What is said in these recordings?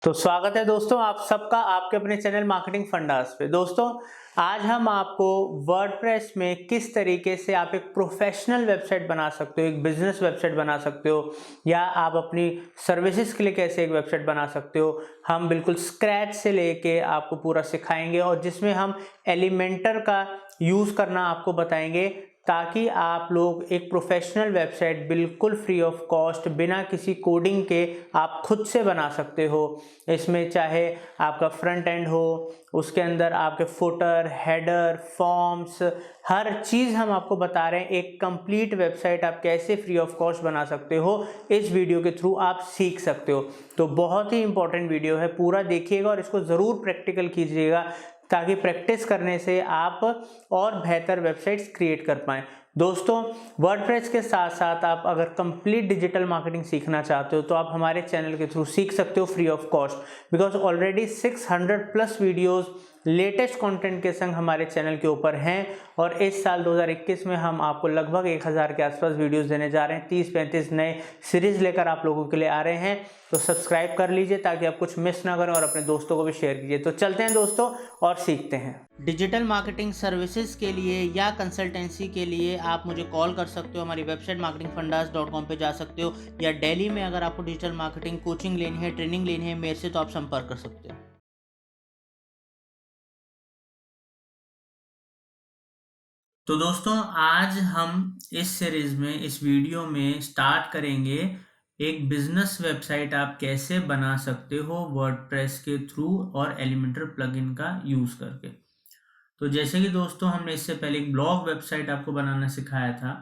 तो स्वागत है दोस्तों आप सबका आपके अपने चैनल मार्केटिंग फंडास पे। दोस्तों आज हम आपको वर्डप्रेस में किस तरीके से आप एक प्रोफेशनल वेबसाइट बना सकते हो, एक बिजनेस वेबसाइट बना सकते हो, या आप अपनी सर्विसेज के लिए कैसे एक वेबसाइट बना सकते हो, हम बिल्कुल स्क्रैच से लेके आपको पूरा सिखाएंगे और जिसमें हम एलिमेंटर का यूज़ करना आपको बताएंगे ताकि आप लोग एक प्रोफेशनल वेबसाइट बिल्कुल फ्री ऑफ कॉस्ट बिना किसी कोडिंग के आप खुद से बना सकते हो। इसमें चाहे आपका फ्रंट एंड हो, उसके अंदर आपके फुटर, हेडर, फॉर्म्स, हर चीज़ हम आपको बता रहे हैं। एक कंप्लीट वेबसाइट आप कैसे फ्री ऑफ कॉस्ट बना सकते हो इस वीडियो के थ्रू आप सीख सकते हो। तो बहुत ही इंपॉर्टेंट वीडियो है, पूरा देखिएगा और इसको ज़रूर प्रैक्टिकल कीजिएगा ताकि प्रैक्टिस करने से आप और बेहतर वेबसाइट्स क्रिएट कर पाएँ। दोस्तों वर्डप्रेस के साथ साथ आप अगर कंप्लीट डिजिटल मार्केटिंग सीखना चाहते हो तो आप हमारे चैनल के थ्रू सीख सकते हो free of cost, because already 600 plus videos latest content के संग हमारे चैनल के ऊपर हैं और इस साल 2021 में हम आपको लगभग 1000 के आसपास वीडियोस देने जा रहे हैं। 30-35 नए सीरीज लेकर आप लोगों के लिए आ रहे हैं, तो सब्सक्राइब कर लीजिए ताकि आप कुछ मिस ना करें और अपने दोस्तों को भी शेयर कीजिए। तो चलते हैं दोस्तों और सीखते हैं। डिजिटल मार्केटिंग सर्विसेज के लिए या कंसल्टेंसी के लिए आप मुझे कॉल कर सकते हो। हमारी वेबसाइट marketingfundas.com पे जा सकते हो, या दिल्ली में अगर आपको डिजिटल मार्केटिंग कोचिंग लेनी है, ट्रेनिंग लेनी है मेरे से, तो आप संपर्क कर सकते हो। तो दोस्तों आज हम इस सीरीज में, इस वीडियो में स्टार्ट करेंगे एक बिजनेस वेबसाइट आप कैसे बना सकते हो वर्डप्रेस के थ्रू और एलिमेंटर प्लगइन का यूज करके। तो जैसे कि दोस्तों हमने इससे पहले एक ब्लॉग वेबसाइट आपको बनाना सिखाया था।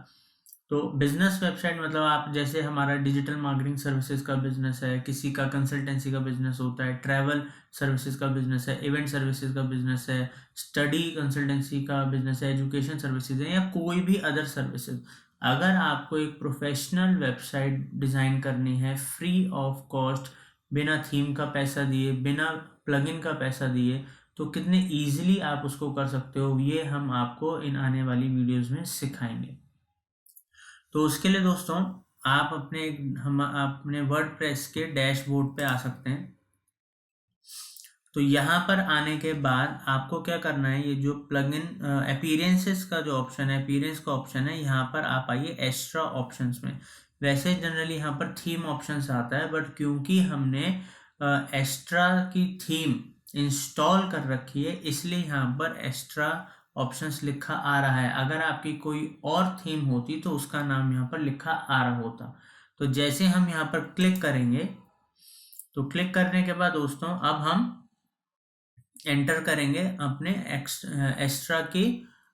तो बिजनेस वेबसाइट मतलब आप, जैसे हमारा डिजिटल मार्केटिंग सर्विसेज का बिजनेस है, किसी का कंसल्टेंसी का बिजनेस होता है, ट्रैवल सर्विसेज का बिजनेस है, इवेंट सर्विसेज का बिजनेस है, स्टडी कंसल्टेंसी का बिजनेस है, एजुकेशन सर्विसेज है, या कोई भी अदर सर्विसेज। अगर आपको एक प्रोफेशनल वेबसाइट डिज़ाइन करनी है फ्री ऑफ कॉस्ट, बिना थीम का पैसा दिए, बिना प्लगइन का पैसा दिए, तो कितने ईजिली आप उसको कर सकते हो, ये हम आपको इन आने वाली वीडियोज़ में सिखाएंगे। तो उसके लिए दोस्तों आप अपने वर्डप्रेस के डैशबोर्ड पे आ सकते हैं। तो यहाँ पर आने के बाद आपको क्या करना है, ये जो प्लगइन अपीयरेंसेस का जो ऑप्शन है, अपीयरेंस का ऑप्शन है, यहाँ पर आप आइए एक्स्ट्रा ऑप्शंस में। वैसे जनरली यहाँ पर थीम ऑप्शंस आता है, बट क्योंकि हमने एक्स्ट्रा की थीम इंस्टॉल कर रखी है इसलिए यहाँ पर एक्स्ट्रा ऑप्शंस लिखा आ रहा है। अगर आपकी कोई और थीम होती तो उसका नाम यहाँ पर लिखा आ रहा होता। तो जैसे हम यहाँ पर क्लिक करेंगे, तो क्लिक करने के बाद दोस्तों अब हम एंटर करेंगे अपने एक्स्ट्रा की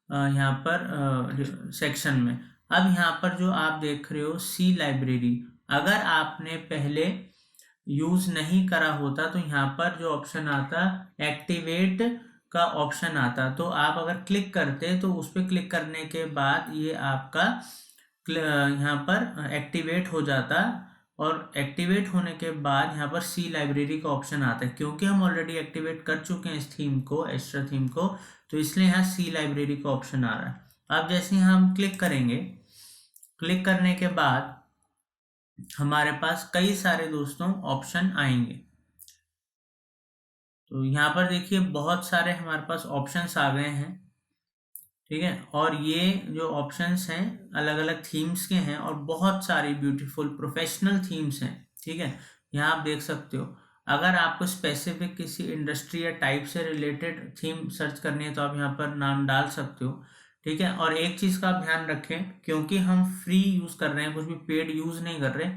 यहाँ पर सेक्शन में। अब यहाँ पर जो आप देख रहे हो सी लाइब्रेरी, अगर आपने पहले यूज नहीं करा होता तो यहाँ पर जो ऑप्शन आता एक्टिवेट का ऑप्शन आता, तो आप अगर क्लिक करते तो उस पर क्लिक करने के बाद ये आपका यहाँ पर एक्टिवेट हो जाता, और एक्टिवेट होने के बाद यहाँ पर सी लाइब्रेरी का ऑप्शन आता है। क्योंकि हम ऑलरेडी एक्टिवेट कर चुके हैं इस थीम को, एक्स्ट्रा थीम को, तो इसलिए यहाँ सी लाइब्रेरी का ऑप्शन आ रहा है। अब जैसे हम क्लिक करेंगे, क्लिक करने के बाद हमारे पास कई सारे दोस्तों ऑप्शन आएंगे। तो यहाँ पर देखिए बहुत सारे हमारे पास ऑप्शंस आ गए हैं, ठीक है। और ये जो ऑप्शंस हैं अलग अलग थीम्स के हैं और बहुत सारी ब्यूटीफुल प्रोफेशनल थीम्स हैं, ठीक है। यहाँ आप देख सकते हो, अगर आपको स्पेसिफिक किसी इंडस्ट्री या टाइप से रिलेटेड थीम सर्च करनी है तो आप यहाँ पर नाम डाल सकते हो, ठीक है। और एक चीज़ का आप ध्यान रखें, क्योंकि हम फ्री यूज़ कर रहे हैं, कुछ भी पेड यूज़ नहीं कर रहे,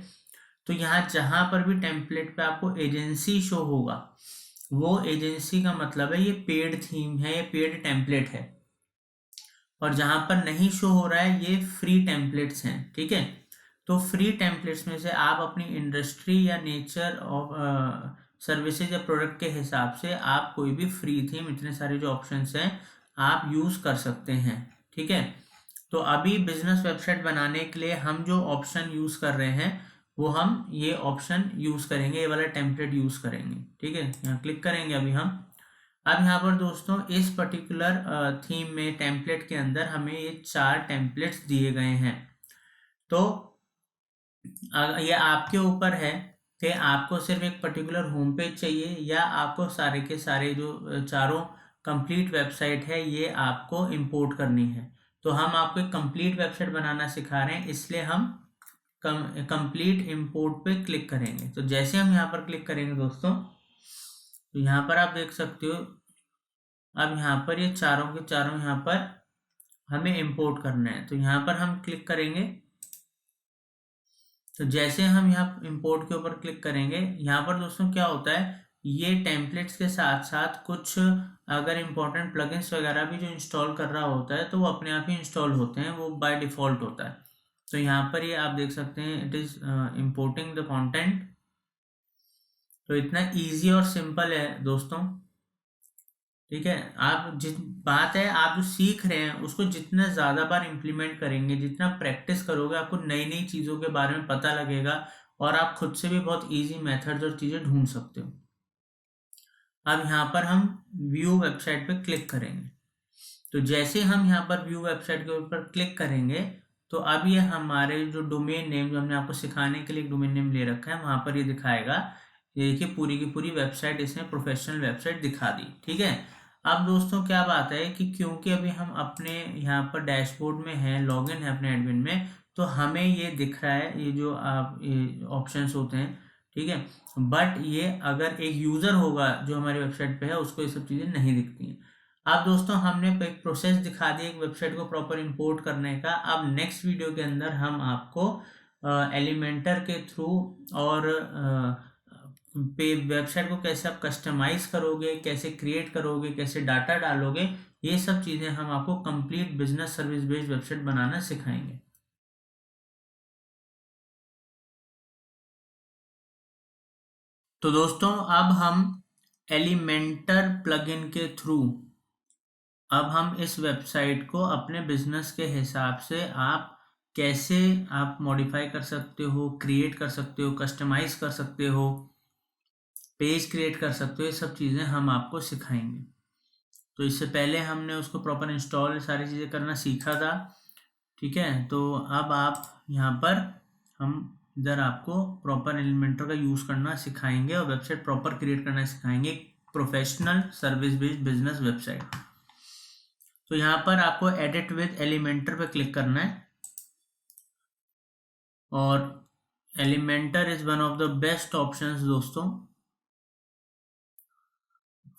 तो यहाँ जहाँ पर भी टेम्पलेट पे आपको एजेंसी शो होगा, वो एजेंसी का मतलब है ये पेड थीम है, ये पेड टेम्पलेट है। और जहां पर नहीं शो हो रहा है ये फ्री टेम्पलेट्स हैं, ठीक है। तो फ्री टेम्पलेट्स में से आप अपनी इंडस्ट्री या नेचर ऑफ सर्विसेज या प्रोडक्ट के हिसाब से आप कोई भी फ्री थीम, इतने सारे जो ऑप्शंस हैं आप यूज कर सकते हैं, ठीक है। तो अभी बिजनेस वेबसाइट बनाने के लिए हम जो ऑप्शन यूज कर रहे हैं वो हम ये ऑप्शन यूज करेंगे, ये वाला टेम्पलेट यूज करेंगे, ठीक है। यहाँ क्लिक करेंगे अभी हम। अब यहाँ पर दोस्तों इस पर्टिकुलर थीम में टेम्पलेट के अंदर हमें ये 4 टेम्पलेट्स दिए गए हैं। तो ये आपके ऊपर है कि आपको सिर्फ एक पर्टिकुलर होम पेज चाहिए या आपको सारे के सारे जो चारों कंप्लीट वेबसाइट है ये आपको इंपोर्ट करनी है। तो हम आपको एक कंप्लीट वेबसाइट बनाना सिखा रहे हैं, इसलिए हम कंप्लीट इंपोर्ट पे क्लिक करेंगे। तो जैसे हम यहाँ पर क्लिक करेंगे दोस्तों, तो यहाँ पर आप देख सकते हो अब यहाँ पर ये चारों के चारों यहाँ पर हमें इंपोर्ट करना है। तो यहाँ पर हम क्लिक करेंगे। तो जैसे हम यहाँ इंपोर्ट के ऊपर क्लिक करेंगे, यहाँ पर दोस्तों क्या होता है, ये टेम्पलेट्स के साथ साथ कुछ अगर इम्पोर्टेंट प्लगइन्स वगैरह भी जो इंस्टॉल कर रहा होता है तो वो अपने आप ही इंस्टॉल होते हैं, वो बाय डिफ़ॉल्ट होता है। तो यहाँ पर ये आप देख सकते हैं it is importing the content. तो इतना इजी और सिंपल है दोस्तों, ठीक है। आप जिस बात है, आप जो सीख रहे हैं उसको जितना ज़्यादा बार इम्प्लीमेंट करेंगे, जितना प्रैक्टिस करोगे, आपको नई नई चीज़ों के बारे में पता लगेगा और आप खुद से भी बहुत इजी मेथड्स और चीज़ें ढूंढ सकते हो। अब यहाँ पर हम व्यू वेबसाइट पे क्लिक करेंगे। तो जैसे हम यहाँ पर व्यू वेबसाइट के ऊपर क्लिक करेंगे, तो अब ये हमारे जो डोमेन नेम जो हमने आपको सिखाने के लिए एक डोमेन नेम ले रखा है, वहाँ पर ये दिखाएगा। ये देखिए पूरी की पूरी वेबसाइट इसने प्रोफेशनल वेबसाइट दिखा दी, ठीक है। अब दोस्तों क्या बात है कि क्योंकि अभी हम अपने यहाँ पर डैशबोर्ड में हैं, लॉगिन है अपने एडमिन में, तो हमें ये दिख रहा है, ये जो आप ऑप्शंस होते हैं, ठीक है। बट ये अगर एक यूज़र होगा जो हमारी वेबसाइट पे है, उसको ये सब चीज़ें नहीं दिखती हैं। अब दोस्तों हमने एक प्रोसेस दिखा दिया एक वेबसाइट को प्रॉपर इंपोर्ट करने का। अब नेक्स्ट वीडियो के अंदर हम आपको एलिमेंटर के थ्रू और वेबसाइट को कैसे आप कस्टमाइज करोगे, कैसे क्रिएट करोगे, कैसे डाटा डालोगे, ये सब चीज़ें हम आपको complete business service based website बनाना सिखाएंगे। तो दोस्तों अब हम एलिमेंटर प्लगइन के थ्रू अब हम इस वेबसाइट को अपने बिजनेस के हिसाब से आप कैसे आप मॉडिफाई कर सकते हो, क्रिएट कर सकते हो, कस्टमाइज कर सकते हो, पेज क्रिएट कर सकते हो, ये सब चीज़ें हम आपको सिखाएंगे। तो इससे पहले हमने उसको प्रॉपर इंस्टॉल सारी चीज़ें करना सीखा था, ठीक है। तो अब आप यहाँ पर हम इधर आपको प्रॉपर एलिमेंटर का यूज़ करना सिखाएंगे और वेबसाइट प्रॉपर क्रिएट करना सिखाएंगे, professional service based business website. तो यहाँ पर आपको एडिट विद एलिमेंटर पे क्लिक करना है और Elementor is one of the best options दोस्तों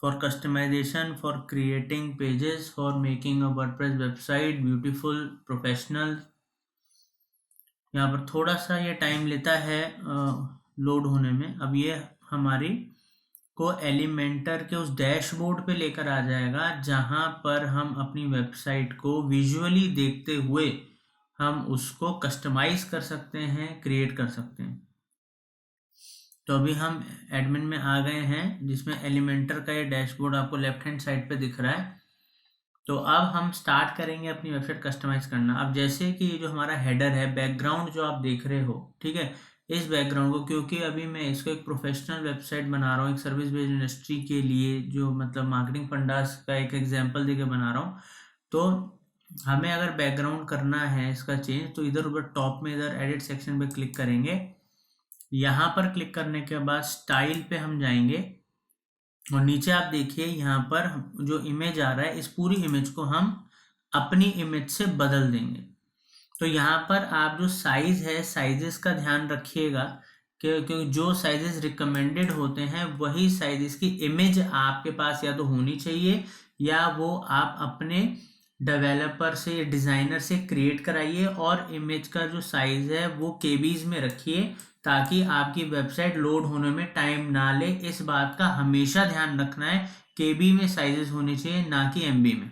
for customization, for creating pages, for making a WordPress website beautiful professional. यहाँ पर थोड़ा सा ये टाइम लेता है लोड होने में। अब ये हमारी को एलिमेंटर के उस डैशबोर्ड पे लेकर आ जाएगा जहां पर हम अपनी वेबसाइट को विजुअली देखते हुए हम उसको कस्टमाइज कर सकते हैं, क्रिएट कर सकते हैं। तो अभी हम एडमिन में आ गए हैं जिसमें एलिमेंटर का ये डैशबोर्ड आपको लेफ्ट हैंड साइड पे दिख रहा है। तो अब हम स्टार्ट करेंगे अपनी वेबसाइट कस्टमाइज करना। अब जैसे कि जो हमारा हेडर है, बैकग्राउंड जो आप देख रहे हो, ठीक है, इस बैकग्राउंड को, क्योंकि अभी मैं इसको एक प्रोफेशनल वेबसाइट बना रहा हूँ एक सर्विस बेस्ड इंडस्ट्री के लिए, जो मतलब मार्केटिंग फंडास का एक एग्जांपल देके बना रहा हूँ, तो हमें अगर बैकग्राउंड करना है इसका चेंज, तो इधर ऊपर टॉप में इधर एडिट सेक्शन पे क्लिक करेंगे। यहाँ पर क्लिक करने के बाद स्टाइल पे हम जाएंगे और नीचे आप देखिए यहाँ पर जो इमेज आ रहा है, इस पूरी इमेज को हम अपनी इमेज से बदल देंगे। तो यहाँ पर आप जो साइज है, साइजेस का ध्यान रखिएगा क्योंकि जो साइजेस रिकमेंडेड होते हैं वही साइजेस की इमेज आपके पास या तो होनी चाहिए या वो आप अपने डेवलपर से, डिज़ाइनर से क्रिएट कराइए और इमेज का जो साइज़ है वो केबीज में रखिए ताकि आपकी वेबसाइट लोड होने में टाइम ना ले। इस बात का हमेशा ध्यान रखना है, केबी में साइजेस होने चाहिए ना कि एमबी में।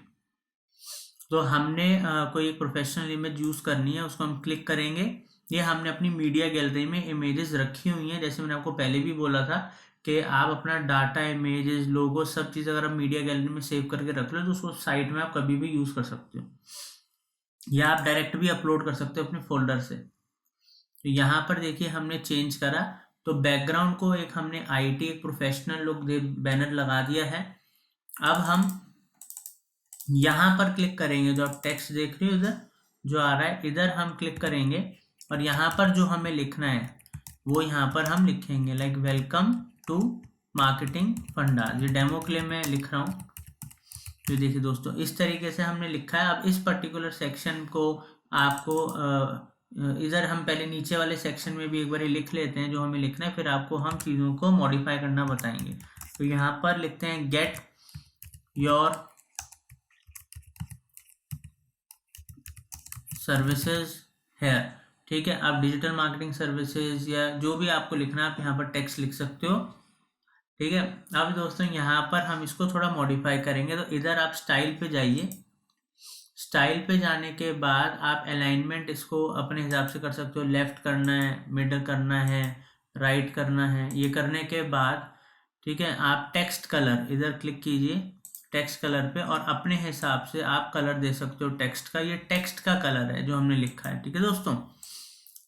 तो हमने कोई एक प्रोफेशनल इमेज यूज़ करनी है, उसको हम क्लिक करेंगे। ये हमने अपनी मीडिया गैलरी में इमेजेस रखी हुई हैं, जैसे मैंने आपको पहले भी बोला था कि आप अपना डाटा, इमेजेस, लोगो, सब चीज़ अगर आप मीडिया गैलरी में सेव करके रख लो तो उसको साइट में आप कभी भी यूज़ कर सकते हो या आप डायरेक्ट भी अपलोड कर सकते हो अपने फोल्डर से। तो यहाँ पर देखिए हमने चेंज करा, तो बैकग्राउंड को एक हमने आईटी एक प्रोफेशनल लुक बैनर लगा दिया है। अब हम यहाँ पर क्लिक करेंगे, जो आप टेक्स्ट देख रहे हो इधर जो आ रहा है, इधर हम क्लिक करेंगे और यहाँ पर जो हमें लिखना है वो यहाँ पर हम लिखेंगे, लाइक वेलकम टू मार्केटिंग फंडा। ये डेमो के लिए मैं लिख रहा हूँ। तो देखिए दोस्तों, इस तरीके से हमने लिखा है। अब इस पर्टिकुलर सेक्शन को आपको इधर हम पहले नीचे वाले सेक्शन में भी एक बार लिख लेते हैं जो हमें लिखना है, फिर आपको हम चीज़ों को मॉडिफाई करना बताएंगे। तो यहाँ पर लिखते हैं गेट योर सर्विसेज हेयर। ठीक है, आप डिजिटल मार्केटिंग सर्विसेज या जो भी आपको लिखना है आप यहाँ पर टेक्स्ट लिख सकते हो। ठीक है, अब दोस्तों यहाँ पर हम इसको थोड़ा मॉडिफाई करेंगे। तो इधर आप स्टाइल पे जाइए। स्टाइल पे जाने के बाद आप अलाइनमेंट इसको अपने हिसाब से कर सकते हो, लेफ्ट करना है, मिडल करना है, राइट करना है। ये करने के बाद ठीक है, आप टेक्स्ट कलर इधर क्लिक कीजिए, टेक्स्ट कलर पे, और अपने हिसाब से आप कलर दे सकते हो टेक्स्ट का। ये टेक्स्ट का कलर है जो हमने लिखा है। ठीक है दोस्तों,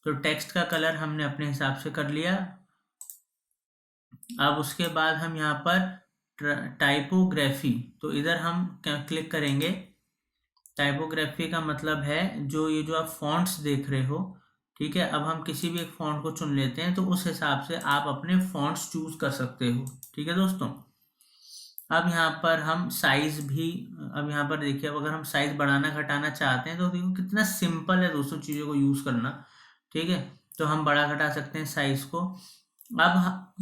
तो टेक्स्ट का कलर हमने अपने हिसाब से कर लिया। अब उसके बाद हम यहाँ पर टाइपोग्राफी, तो इधर हम क्लिक करेंगे। टाइपोग्राफी का मतलब है जो आप फॉन्ट्स देख रहे हो। ठीक है, अब हम किसी भी एक फॉन्ट को चुन लेते हैं, तो उस हिसाब से आप अपने फॉन्ट्स चूज कर सकते हो। ठीक है दोस्तों, अब यहाँ पर हम साइज भी, अब यहाँ पर देखिए, अब अगर हम साइज बढ़ाना घटाना चाहते हैं तो देखो कितना सिंपल है दोस्तों चीज़ों को यूज़ करना। ठीक है, तो हम बढ़ा घटा सकते हैं साइज को। अब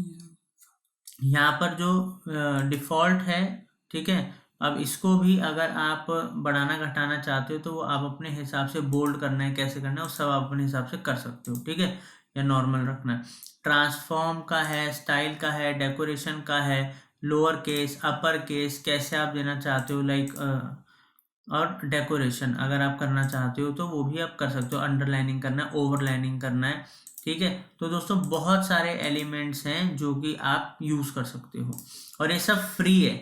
यहाँ पर जो डिफ़ॉल्ट है, ठीक है, अब इसको भी अगर आप बढ़ाना घटाना चाहते हो तो वो आप अपने हिसाब से, बोल्ड करना है, कैसे करना है, वो सब आप अपने हिसाब से कर सकते हो। ठीक है, या नॉर्मल रखना है। ट्रांसफॉर्म का है, स्टाइल का है, डेकोरेशन का है, लोअर केस, अपर केस, कैसे आप देना चाहते हो, लाइक और डेकोरेशन अगर आप करना चाहते हो तो वो भी आप कर सकते हो। अंडरलाइनिंग करना है, ओवरलाइनिंग करना है। ठीक है, तो दोस्तों बहुत सारे एलिमेंट्स हैं जो कि आप यूज़ कर सकते हो, और ये सब फ्री है।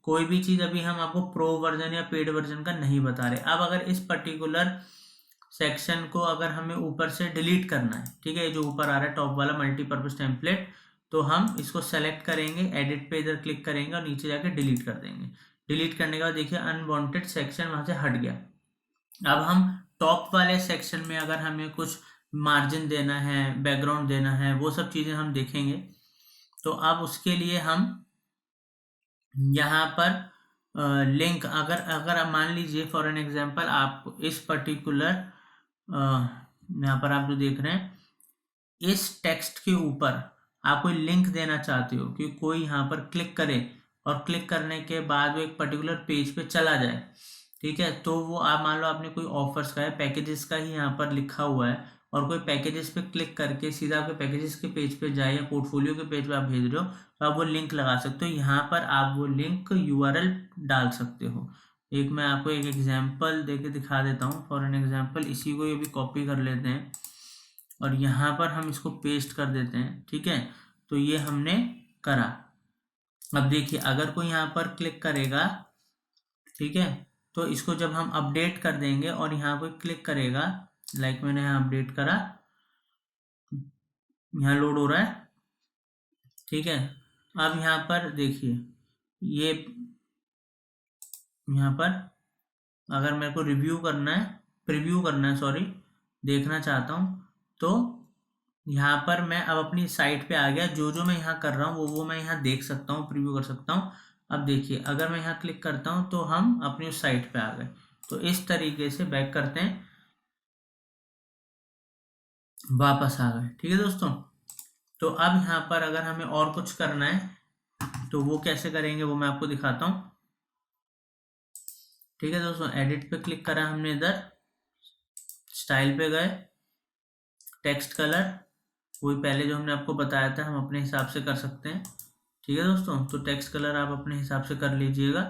कोई भी चीज़ अभी हम आपको प्रो वर्जन या पेड वर्जन का नहीं बता रहे। अब अगर इस पर्टिकुलर सेक्शन को अगर हमें ऊपर से डिलीट करना है, ठीक है, जो ऊपर आ रहा है टॉप वाला मल्टीपर्पज टेम्पलेट, तो हम इसको सेलेक्ट करेंगे, एडिट पे इधर क्लिक करेंगे और नीचे जाके डिलीट कर देंगे। डिलीट करने के बाद देखिए अनवांटेड सेक्शन वहाँ से हट गया। अब हम टॉप वाले सेक्शन में अगर हमें कुछ मार्जिन देना है, बैकग्राउंड देना है, वो सब चीज़ें हम देखेंगे। तो अब उसके लिए हम यहाँ पर लिंक, अगर आप मान लीजिए फॉर एन एग्जांपल आप इस पर्टिकुलर यहाँ पर आप जो देख रहे हैं, इस टेक्स्ट के ऊपर आप कोई लिंक देना चाहते हो कि कोई यहाँ पर क्लिक करे और क्लिक करने के बाद वो एक पर्टिकुलर पेज पे चला जाए। ठीक है, तो वो आप मान लो आपने कोई ऑफर्स का है, पैकेजेस का ही यहाँ पर लिखा हुआ है, और कोई पैकेजेस पे क्लिक करके सीधा आपके पैकेजेस के पेज पे जाए या पोर्टफोलियो के पेज पे आप भेज रहे हो, तो आप वो लिंक लगा सकते हो। यहाँ पर आप वो लिंक यूआरएल डाल सकते हो। एक मैं आपको एक एग्जाम्पल दे के दिखा देता हूँ। फॉर एन एग्जाम्पल इसी को ये भी कॉपी कर लेते हैं और यहाँ पर हम इसको पेस्ट कर देते हैं। ठीक है, तो ये हमने करा। अब देखिए अगर कोई यहाँ पर क्लिक करेगा, ठीक है, तो इसको जब हम अपडेट कर देंगे और यहाँ कोई क्लिक करेगा, लाइक मैंने यहाँ अपडेट करा, यहाँ लोड हो रहा है। ठीक है, अब यहाँ पर देखिए, ये यहाँ पर अगर मेरे को रिव्यू करना है, प्रीव्यू करना है, सॉरी, देखना चाहता हूँ, तो यहाँ पर मैं अब अपनी साइट पे आ गया। जो जो मैं यहाँ कर रहा हूँ वो मैं यहाँ देख सकता हूँ, प्रीव्यू कर सकता हूँ। अब देखिए अगर मैं यहाँ क्लिक करता हूँ तो हम अपनी उस साइट पे आ गए। तो इस तरीके से बैक करते हैं, वापस आ गए। ठीक है दोस्तों, तो अब यहाँ पर अगर हमें और कुछ करना है तो वो कैसे करेंगे वो मैं आपको दिखाता हूँ। ठीक है दोस्तों, एडिट पे क्लिक करा हमने, इधर स्टाइल पे गए, टेक्स्ट कलर वही पहले जो हमने आपको बताया था, हम अपने हिसाब से कर सकते हैं। ठीक है दोस्तों, तो टेक्स्ट कलर आप अपने हिसाब से कर लीजिएगा,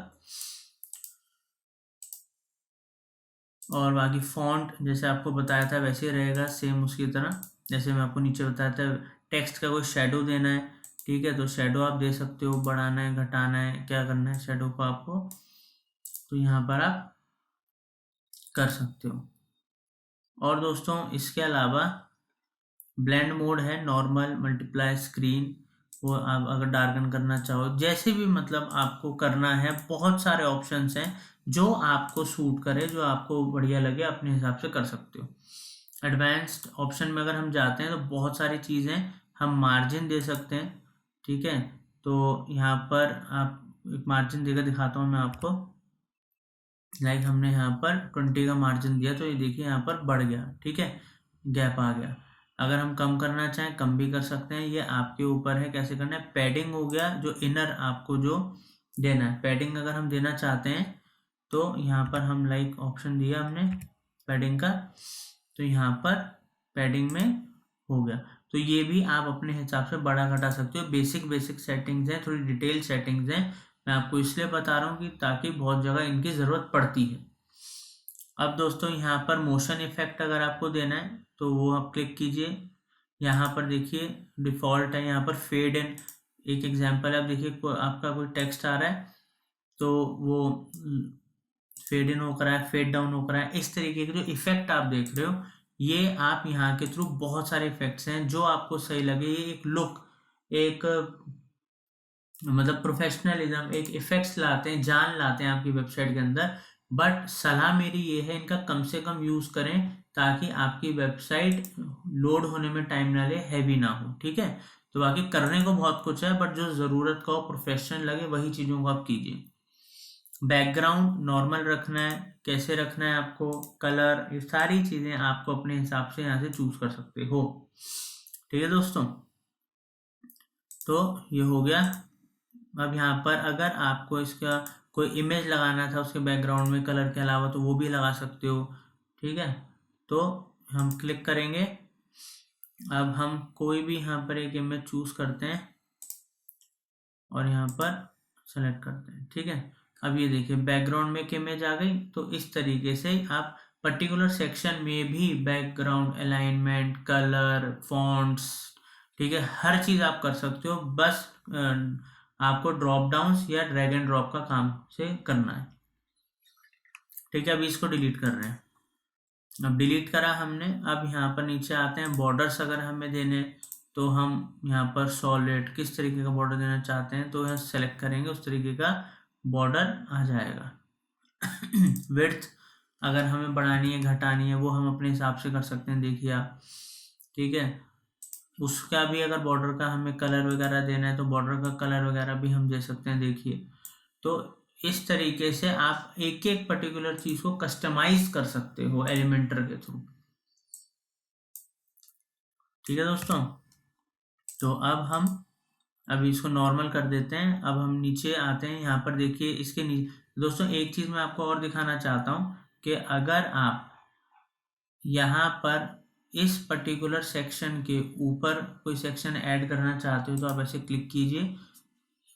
और बाकी फॉन्ट जैसे आपको बताया था वैसे ही रहेगा, सेम उसकी तरह जैसे मैं आपको नीचे बताया था। टेक्स्ट का कोई शेडो देना है, ठीक है, तो शेडो आप दे सकते हो, बढ़ाना है, घटाना है, क्या करना है शेडो को आपको, तो यहाँ पर आप कर सकते हो। और दोस्तों इसके अलावा ब्लेंड मोड है, नॉर्मल, मल्टीप्लाई, स्क्रीन, वो आप अगर डार्कन करना चाहो, जैसे भी मतलब आपको करना है, बहुत सारे ऑप्शंस हैं जो आपको सूट करे, जो आपको बढ़िया लगे, अपने हिसाब से कर सकते हो। एडवांस्ड ऑप्शन में अगर हम जाते हैं तो बहुत सारी चीज़ें हम मार्जिन दे सकते हैं, ठीक है। तो यहाँ पर आप एक मार्जिन देकर दिखाता हूँ मैं आपको। लाइक हमने यहाँ पर 20 का मार्जिन दिया तो ये देखिए यहाँ पर बढ़ गया, ठीक है, गैप आ गया। अगर हम कम करना चाहें कम भी कर सकते हैं, ये आपके ऊपर है कैसे करना है। पैडिंग हो गया जो इनर आपको जो देना है, पैडिंग अगर हम देना चाहते हैं तो यहाँ पर हम लाइक ऑप्शन दिया हमने पैडिंग का, तो यहाँ पर पैडिंग में हो गया। तो ये भी आप अपने हिसाब से बड़ा घटा सकते हो। बेसिक सेटिंग्स हैं, थोड़ी डिटेल सेटिंग्स हैं, मैं आपको इसलिए बता रहा हूँ कि ताकि बहुत जगह इनकी ज़रूरत पड़ती है। अब दोस्तों यहाँ पर मोशन इफेक्ट अगर आपको देना है तो वो आप क्लिक कीजिए। यहाँ पर देखिए डिफ़ॉल्ट है, यहाँ पर फेड इन एक एग्जांपल है। आप देखिए आपका कोई टेक्स्ट आ रहा है तो वो फेड इन होकर है, फेड डाउन होकर है। इस तरीके के जो इफेक्ट आप देख रहे हो ये आप यहाँ के थ्रू बहुत सारे इफेक्ट्स हैं जो आपको सही लगे। ये एक लुक, एक मतलब प्रोफेशनलिज्म, एक इफेक्ट्स लाते हैं, जान लाते हैं आपकी वेबसाइट के अंदर। बट सलाह मेरी ये है इनका कम से कम यूज़ करें ताकि आपकी वेबसाइट लोड होने में टाइम ना ले, हैवी ना हो, ठीक है। तो बाकी करने को बहुत कुछ है बट जो ज़रूरत का हो, प्रोफेशनल लगे, वही चीज़ों को आप कीजिए। बैकग्राउंड नॉर्मल रखना है, कैसे रखना है आपको, कलर, ये सारी चीज़ें आपको अपने हिसाब से यहाँ से चूज कर सकते हो, ठीक है दोस्तों। तो ये हो गया। अब यहाँ पर अगर आपको इसका कोई इमेज लगाना था उसके बैकग्राउंड में कलर के अलावा तो वो भी लगा सकते हो, ठीक है। तो हम क्लिक करेंगे। अब हम कोई भी यहाँ पर एक इमेज चूज करते हैं और यहाँ पर सेलेक्ट करते हैं, ठीक है। अब ये देखिए बैकग्राउंड में एक इमेज आ गई। तो इस तरीके से आप पर्टिकुलर सेक्शन में भी बैकग्राउंड अलाइनमेंट, कलर, फॉन्ट्स, ठीक है, हर चीज़ आप कर सकते हो। बस आपको ड्रॉप डाउन्स या ड्रैग एंड ड्रॉप का काम से करना है, ठीक है। अभी इसको डिलीट कर रहे हैं। अब डिलीट करा हमने। अब यहाँ पर नीचे आते हैं, बॉर्डर्स अगर हमें देने तो हम यहाँ पर सॉलिड किस तरीके का बॉर्डर देना चाहते हैं तो यहाँ सेलेक्ट करेंगे, उस तरीके का बॉर्डर आ जाएगा। विड्थ अगर हमें बढ़ानी है घटानी है वो हम अपने हिसाब से कर सकते हैं, देखिए आप, ठीक है। उसका भी अगर बॉर्डर का हमें कलर वगैरह देना है तो बॉर्डर का कलर वगैरह भी हम दे सकते हैं, देखिए। तो इस तरीके से आप एक एक पर्टिकुलर चीज को कस्टमाइज कर सकते हो एलिमेंटर के थ्रू, ठीक है दोस्तों। तो अब हम अभी इसको नॉर्मल कर देते हैं। अब हम नीचे आते हैं, यहाँ पर देखिए इसके नीचे दोस्तों एक चीज मैं आपको और दिखाना चाहता हूँ कि अगर आप यहाँ पर इस पर्टिकुलर सेक्शन के ऊपर कोई सेक्शन ऐड करना चाहते हो तो आप ऐसे क्लिक कीजिए।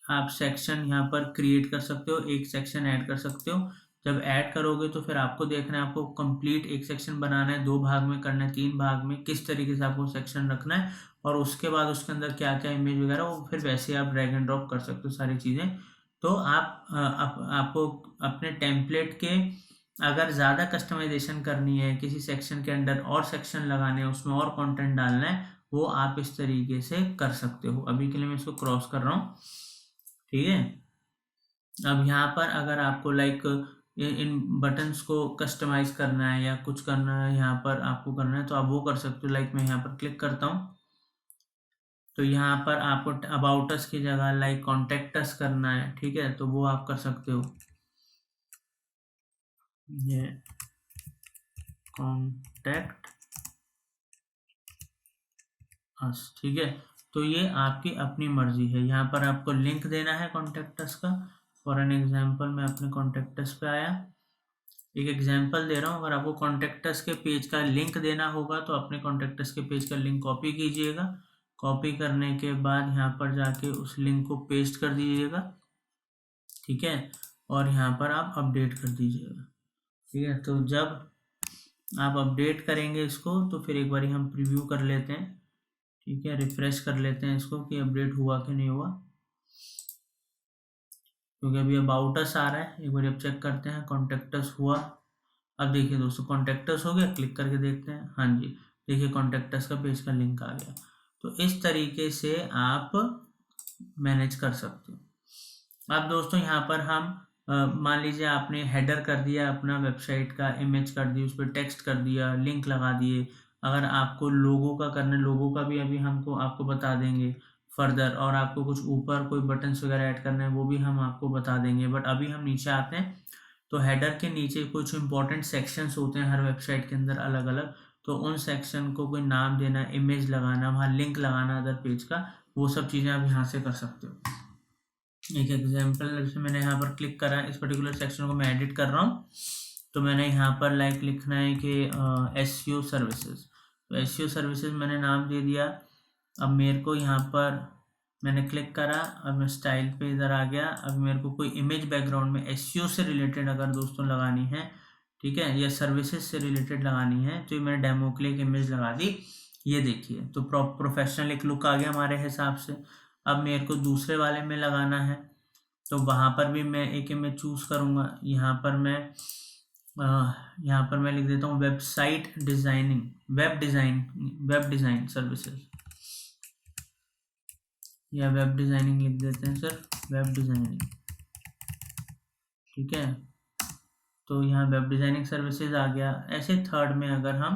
आप सेक्शन यहाँ पर क्रिएट कर सकते हो, एक सेक्शन ऐड कर सकते हो। जब ऐड करोगे तो फिर आपको देखना है, आपको कंप्लीट एक सेक्शन बनाना है, 2 भाग में करना है, 3 भाग में, किस तरीके से आपको सेक्शन रखना है और उसके बाद उसके अंदर क्या क्या इमेज वगैरह वो फिर वैसे आप ड्रैग एंड ड्रॉप कर सकते हो सारी चीज़ें। तो आपको अपने टेम्पलेट के अगर ज़्यादा कस्टमाइजेशन करनी है, किसी सेक्शन के अंदर और सेक्शन लगाने हैं, उसमें और कंटेंट डालना है, वो आप इस तरीके से कर सकते हो। अभी के लिए मैं इसको क्रॉस कर रहा हूँ, ठीक है। अब यहाँ पर अगर आपको लाइक इन बटन्स को कस्टमाइज करना है या कुछ करना है, यहाँ पर आपको करना है तो आप वो कर सकते हो। लाइक मैं यहाँ पर क्लिक करता हूँ तो यहाँ पर आपको अबाउट अस की जगह लाइक कॉन्टेक्ट अस करना है, ठीक है, तो वो आप कर सकते हो। ये कॉन्टेक्ट अस, ठीक है। तो ये आपकी अपनी मर्जी है। यहाँ पर आपको लिंक देना है कॉन्टेक्ट अस का। फॉर एन एग्जाम्पल मैं अपने कॉन्टेक्ट अस पे आया, एक एग्जाम्पल दे रहा हूँ। अगर आपको कॉन्टेक्टस के पेज का लिंक देना होगा तो अपने कॉन्टेक्टस के पेज का लिंक कॉपी कीजिएगा। कॉपी करने के बाद यहाँ पर जाके उस लिंक को पेस्ट कर दीजिएगा, ठीक है, और यहाँ पर आप अपडेट कर दीजिएगा, ठीक है। तो जब आप अपडेट करेंगे इसको तो फिर एक बार हम प्रीव्यू कर लेते हैं, ठीक है, रिफ्रेश कर लेते हैं इसको कि अपडेट हुआ कि नहीं हुआ, क्योंकि अभी अबाउट अस आ रहा है। एक बार अब चेक करते हैं कॉन्टेक्ट अस हुआ। अब देखिए दोस्तों कॉन्टेक्ट अस हो गया, क्लिक करके देखते हैं, हाँ जी, देखिए कॉन्टेक्ट अस का पेज का लिंक आ गया। तो इस तरीके से आप मैनेज कर सकते हो। अब दोस्तों यहाँ पर हम मान लीजिए आपने हेडर कर दिया अपना वेबसाइट का, इमेज कर दी, उस पर टेक्स्ट कर दिया, लिंक लगा दिए। अगर आपको लोगो का करना है, लोगो का भी अभी हमको आपको बता देंगे फर्दर, और आपको कुछ ऊपर कोई बटन्स वगैरह ऐड करना है वो भी हम आपको बता देंगे। बट अभी हम नीचे आते हैं, तो हेडर के नीचे कुछ इंपॉर्टेंट सेक्शंस होते हैं हर वेबसाइट के अंदर अलग अलग, तो उन सेक्शन को कोई नाम देना, इमेज लगाना, वहाँ लिंक लगाना अदर पेज का, वो सब चीज़ें आप यहाँ से कर सकते हो। एक एग्जाम्पल जैसे मैंने यहाँ पर क्लिक करा, इस पर्टिकुलर सेक्शन को मैं एडिट कर रहा हूँ, तो मैंने यहाँ पर लाइक लिखना है कि SEO सर्विसेज, तो SEO सर्विसेज मैंने नाम दे दिया। अब मेरे को यहाँ पर मैंने क्लिक करा, अब मैं स्टाइल पे इधर आ गया। अब मेरे को कोई इमेज बैकग्राउंड में SEO से रिलेटेड अगर दोस्तों लगानी है, ठीक है, या सर्विसेज से रिलेटेड लगानी है, तो ये मैंने डेमो के लिए एक इमेज लगा दी, ये देखिए, तो प्रोफेशनल एक लुक आ गया हमारे हिसाब से। अब मेरे को दूसरे वाले में लगाना है, तो वहाँ पर भी मैं एक इमेज चूज़ करूँगा। यहाँ पर मैं लिख देता हूँ website designing, web design services, या वेब डिज़ाइनिंग लिख देते हैं सर, वेब डिज़ाइनिंग, ठीक है। तो यहाँ वेब डिज़ाइनिंग सर्विसेज आ गया। ऐसे थर्ड में अगर हम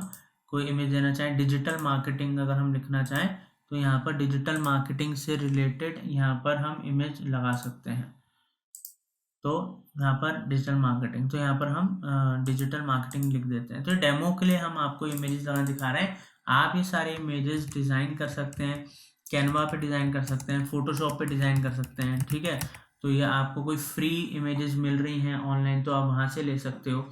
कोई इमेज देना चाहें, डिजिटल मार्केटिंग अगर हम लिखना चाहें, तो यहाँ पर डिजिटल मार्केटिंग से रिलेटेड यहाँ पर हम इमेज लगा सकते हैं। तो यहाँ पर डिजिटल मार्केटिंग, तो यहाँ पर हम डिजिटल मार्केटिंग लिख देते हैं। तो डेमो के लिए हम आपको इमेजेस लगाना दिखा रहे हैं। आप ये सारे इमेजेस डिज़ाइन कर सकते हैं, कैनवा पे डिज़ाइन कर सकते हैं, फोटोशॉप पे डिज़ाइन कर सकते हैं, ठीक है। तो ये आपको कोई फ्री इमेजेस मिल रही हैं ऑनलाइन, तो आप वहाँ से ले सकते हो।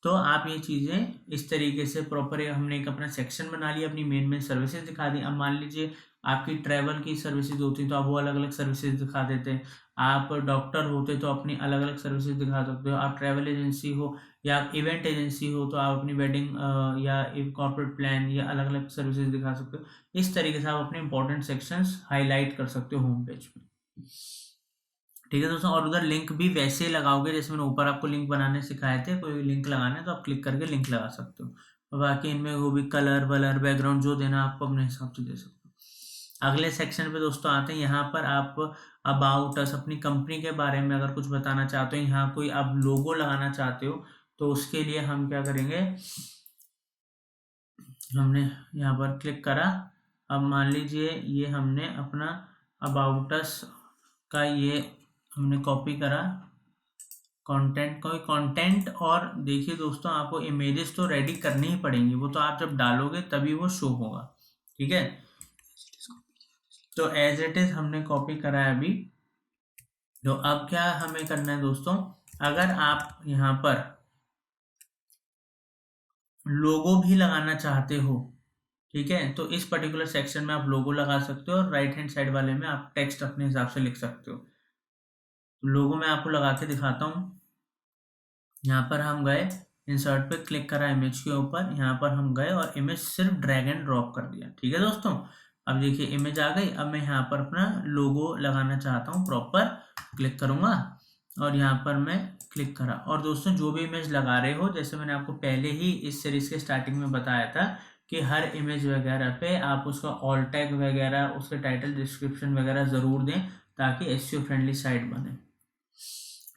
तो आप ये चीज़ें इस तरीके से प्रॉपर, हमने एक अपना सेक्शन बना लिया, अपनी मेन सर्विसेज दिखा दी। अब मान लीजिए आपकी ट्रैवल की सर्विसेज होती, तो आप वो अलग अलग सर्विसेज दिखा देते हैं। आप डॉक्टर होते तो अपनी अलग अलग सर्विसेज दिखा सकते हो। आप ट्रैवल एजेंसी हो या इवेंट एजेंसी हो, तो आप अपनी वेडिंग या एक कॉर्पोरेट प्लान या अलग अलग सर्विसेज दिखा सकते हो। इस तरीके से आप अपने इंपॉर्टेंट सेक्शंस हाईलाइट कर सकते हो होम पेज पे, ठीक है दोस्तों। और उधर लिंक भी वैसे ही लगाओगे जैसे मैंने ऊपर आपको लिंक बनाने सिखाए थे। कोई लिंक लगाना है तो आप क्लिक करके लिंक लगा सकते हो, और बाकी इनमें वो भी कलर वलर बैकग्राउंड जो देना आपको अपने हिसाब से दे सकते हो। अगले सेक्शन पे दोस्तों आते हैं। यहाँ पर आप अबाउट अस, अपनी कंपनी के बारे में अगर कुछ बताना चाहते हो, यहाँ कोई आप लोगो लगाना चाहते हो, तो उसके लिए हम क्या करेंगे, हमने यहाँ पर क्लिक करा। अब मान लीजिए ये हमने अपना अबाउट अस का ये हमने कॉपी करा, कंटेंट। और देखिए दोस्तों, आपको इमेजेस तो रेडी करनी ही पड़ेंगी, वो तो आप जब डालोगे तभी वो शो होगा, ठीक है। तो एज इट इज हमने कॉपी करा है अभी। तो अब क्या हमें करना है दोस्तों, अगर आप यहाँ पर लोगो भी लगाना चाहते हो, ठीक है, तो इस पर्टिकुलर सेक्शन में आप लोगो लगा सकते हो, और राइट हैंड साइड वाले में आप टेक्स्ट अपने हिसाब से लिख सकते हो। लोगो मैं आपको लगा के दिखाता हूँ। यहाँ पर हम गए, इंसर्ट पे क्लिक करा इमेज के ऊपर, यहाँ पर हम गए और इमेज सिर्फ ड्रैग एंड ड्रॉप कर दिया, ठीक है दोस्तों। अब देखिए इमेज आ गई। अब मैं यहाँ पर अपना लोगो लगाना चाहता हूँ, प्रॉपर क्लिक करूँगा और यहाँ पर मैं क्लिक करा। और दोस्तों जो भी इमेज लगा रहे हो, जैसे मैंने आपको पहले ही इस सीरीज के स्टार्टिंग में बताया था कि हर इमेज वगैरह पे आप उसका ऑल टैग वगैरह, उसके टाइटल डिस्क्रिप्शन वगैरह ज़रूर दें, ताकि एसईओ फ्रेंडली साइट बने।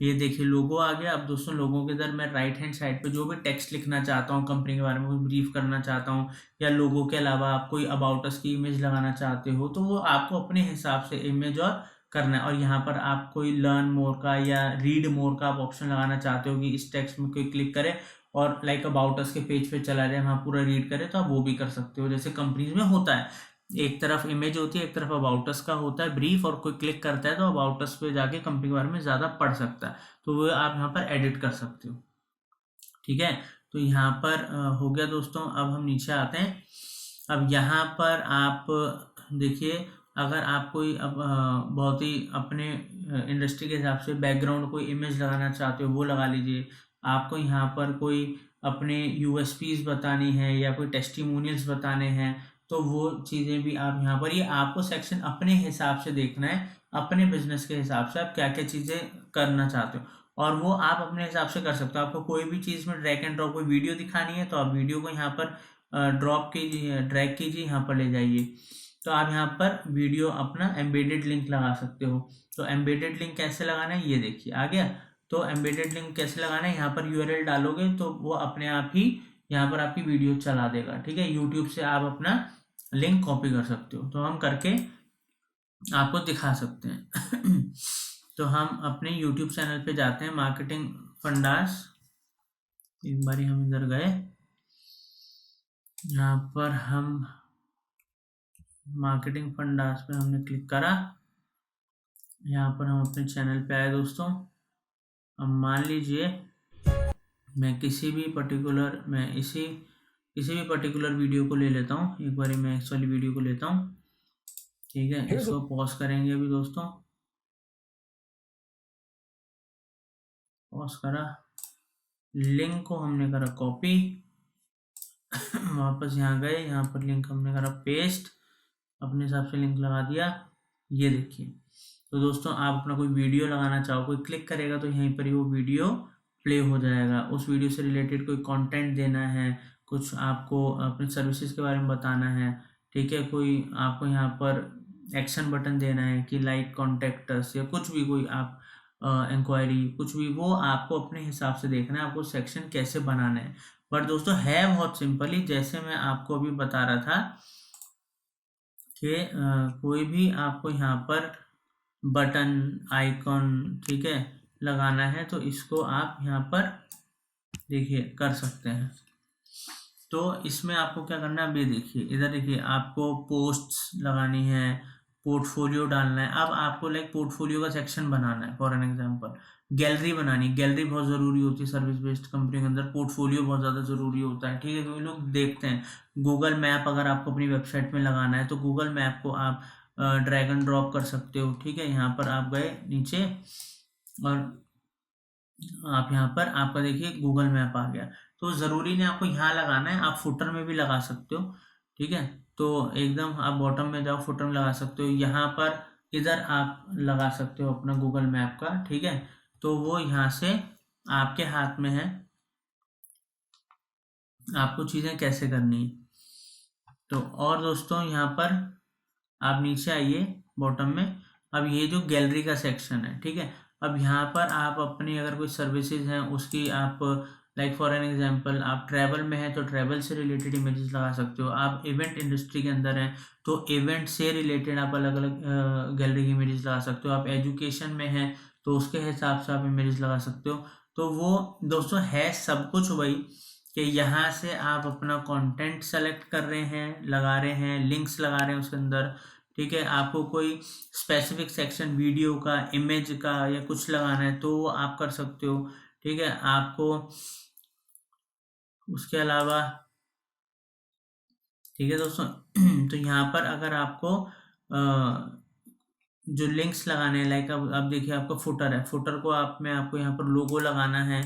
ये देखिए लोगो आ गया। अब दोस्तों लोगों के इधर मैं राइट हैंड साइड पे जो भी टेक्स्ट लिखना चाहता हूँ, कंपनी के बारे में कोई ब्रीफ करना चाहता हूँ, या लोगो के अलावा आप कोई अबाउट अस की इमेज लगाना चाहते हो, तो वो आपको अपने हिसाब से इमेज और करना है। और यहाँ पर आप कोई लर्न मोर का या रीड मोर का आप ऑप्शन लगाना चाहते हो कि इस टेक्स्ट में कोई क्लिक करे और लाइक अबाउट अस के पेज पे चला जाए, वहाँ पूरा रीड करे, तो आप वो भी कर सकते हो। जैसे कंपनीज में होता है, एक तरफ इमेज होती है, एक तरफ अबाउटस का होता है ब्रीफ, और कोई क्लिक करता है तो अबाउटस पे जाके कंपनी के बारे में ज़्यादा पढ़ सकता है, तो वो आप यहाँ पर एडिट कर सकते हो, ठीक है। तो यहाँ पर हो गया दोस्तों। अब हम नीचे आते हैं। अब यहाँ पर आप देखिए, अगर आप कोई अब बहुत ही अपने इंडस्ट्री के हिसाब से बैकग्राउंड कोई इमेज लगाना चाहते हो, वो लगा लीजिए। आपको यहाँ पर कोई अपने यूएसपीज बतानी है या कोई टेस्टिमोनियल्स बताने हैं, तो वो चीज़ें भी आप यहाँ पर, ये आपको सेक्शन अपने हिसाब से देखना है, अपने बिजनेस के हिसाब से आप क्या क्या चीज़ें करना चाहते हो, और वो आप अपने हिसाब से कर सकते हो। आपको कोई भी चीज़ में ड्रैग एंड ड्रॉप, कोई वीडियो दिखानी है तो आप वीडियो को यहाँ पर ड्रॉप कीजिए, ड्रैग कीजिए, यहाँ पर ले जाइए, तो आप यहाँ पर वीडियो अपना एम्बेडेड लिंक लगा सकते हो। तो एम्बेडेड लिंक कैसे लगाना है ये देखिए, आ गया। तो एम्बेडेड लिंक कैसे लगाना है, यहाँ पर यूआरएल डालोगे तो वो अपने आप ही यहाँ पर आपकी वीडियो चला देगा। ठीक है, यूट्यूब से आप अपना लिंक कॉपी कर सकते हो, तो हम करके आपको दिखा सकते हैं। तो हम अपने यूट्यूब चैनल पे जाते हैं, मार्केटिंग फंडास। एक बारी हम इधर गए, यहाँ पर हम मार्केटिंग फंडास पे हमने क्लिक करा, यहाँ पर हम अपने चैनल पे आए दोस्तों। अब मान लीजिए मैं किसी भी पर्टिकुलर वीडियो को ले लेता हूँ। एक बारी मैं इस वाली वीडियो को लेता हूँ। ठीक है, इसको पॉज करेंगे अभी दोस्तों, पॉज करा, लिंक को हमने करा कॉपी, वापस यहाँ गए, यहाँ पर लिंक हमने करा पेस्ट, अपने हिसाब से लिंक लगा दिया। ये देखिए, तो दोस्तों आप अपना कोई वीडियो लगाना चाहो, कोई क्लिक करेगा तो यहीं पर ही वो वीडियो प्ले हो जाएगा। उस वीडियो से रिलेटेड कोई कंटेंट देना है, कुछ आपको अपने सर्विसेज के बारे में बताना है, ठीक है, कोई आपको यहाँ पर एक्शन बटन देना है कि लाइक कॉन्टेक्ट अस, या कुछ भी कोई आप इंक्वायरी, कुछ भी, वो आपको अपने हिसाब से देखना है, आपको सेक्शन कैसे बनाना है। पर दोस्तों है बहुत सिंपल ही, जैसे मैं आपको अभी बता रहा था कि कोई भी आपको यहाँ पर बटन आइकॉन, ठीक है, लगाना है तो इसको आप यहाँ पर देखिए कर सकते हैं। तो इसमें आपको क्या करना है, अभी देखिए इधर देखिए, आपको पोस्ट्स लगानी है, पोर्टफोलियो डालना है। अब आपको लाइक पोर्टफोलियो का सेक्शन बनाना है, फॉर एन एग्जांपल गैलरी बनानी, गैलरी बहुत ज़रूरी होती है सर्विस बेस्ड कंपनी के अंदर, पोर्टफोलियो बहुत ज़्यादा ज़रूरी होता है। ठीक है, क्योंकि लोग देखते हैं। गूगल मैप अगर आपको अपनी वेबसाइट में लगाना है तो गूगल मैप को आप ड्रैग एंड ड्रॉप कर सकते हो। ठीक है, यहाँ पर आप गए नीचे और आप यहाँ पर आपका देखिए गूगल मैप आ गया। तो ज़रूरी नहीं आपको यहाँ लगाना है, आप फुटर में भी लगा सकते हो। ठीक है, तो एकदम आप बॉटम में जाओ, फुटर में लगा सकते हो, यहाँ पर इधर आप लगा सकते हो अपना गूगल मैप का। ठीक है, तो वो यहाँ से आपके हाथ में है, आपको चीज़ें कैसे करनी है। तो और दोस्तों यहाँ पर आप नीचे आइए बॉटम में, अब ये जो गैलरी का सेक्शन है, ठीक है, अब यहाँ पर आप अपनी अगर कोई सर्विसेज हैं उसकी आप लाइक फॉर एन एग्जांपल आप ट्रैवल में हैं तो ट्रैवल से रिलेटेड इमेजेस लगा सकते हो। आप इवेंट इंडस्ट्री के अंदर हैं तो इवेंट से रिलेटेड आप अलग अलग गैलरी की इमेजेस लगा सकते हो। आप एजुकेशन में हैं तो उसके हिसाब से आप इमेजेस लगा सकते हो। तो वो दोस्तों है सब कुछ वही कि यहाँ से आप अपना कंटेंट सेलेक्ट कर रहे हैं, लगा रहे हैं, लिंक्स लगा रहे हैं उसके अंदर। ठीक है, आपको कोई स्पेसिफिक सेक्शन वीडियो का, इमेज का या कुछ लगाना है तो वो आप कर सकते हो। ठीक है, आपको उसके अलावा, ठीक है दोस्तों, तो यहाँ पर अगर आपको जो लिंक्स लगाने हैं, लाइक अब देखिए आपका फुटर है, फुटर को आपको यहाँ पर लोगो लगाना है।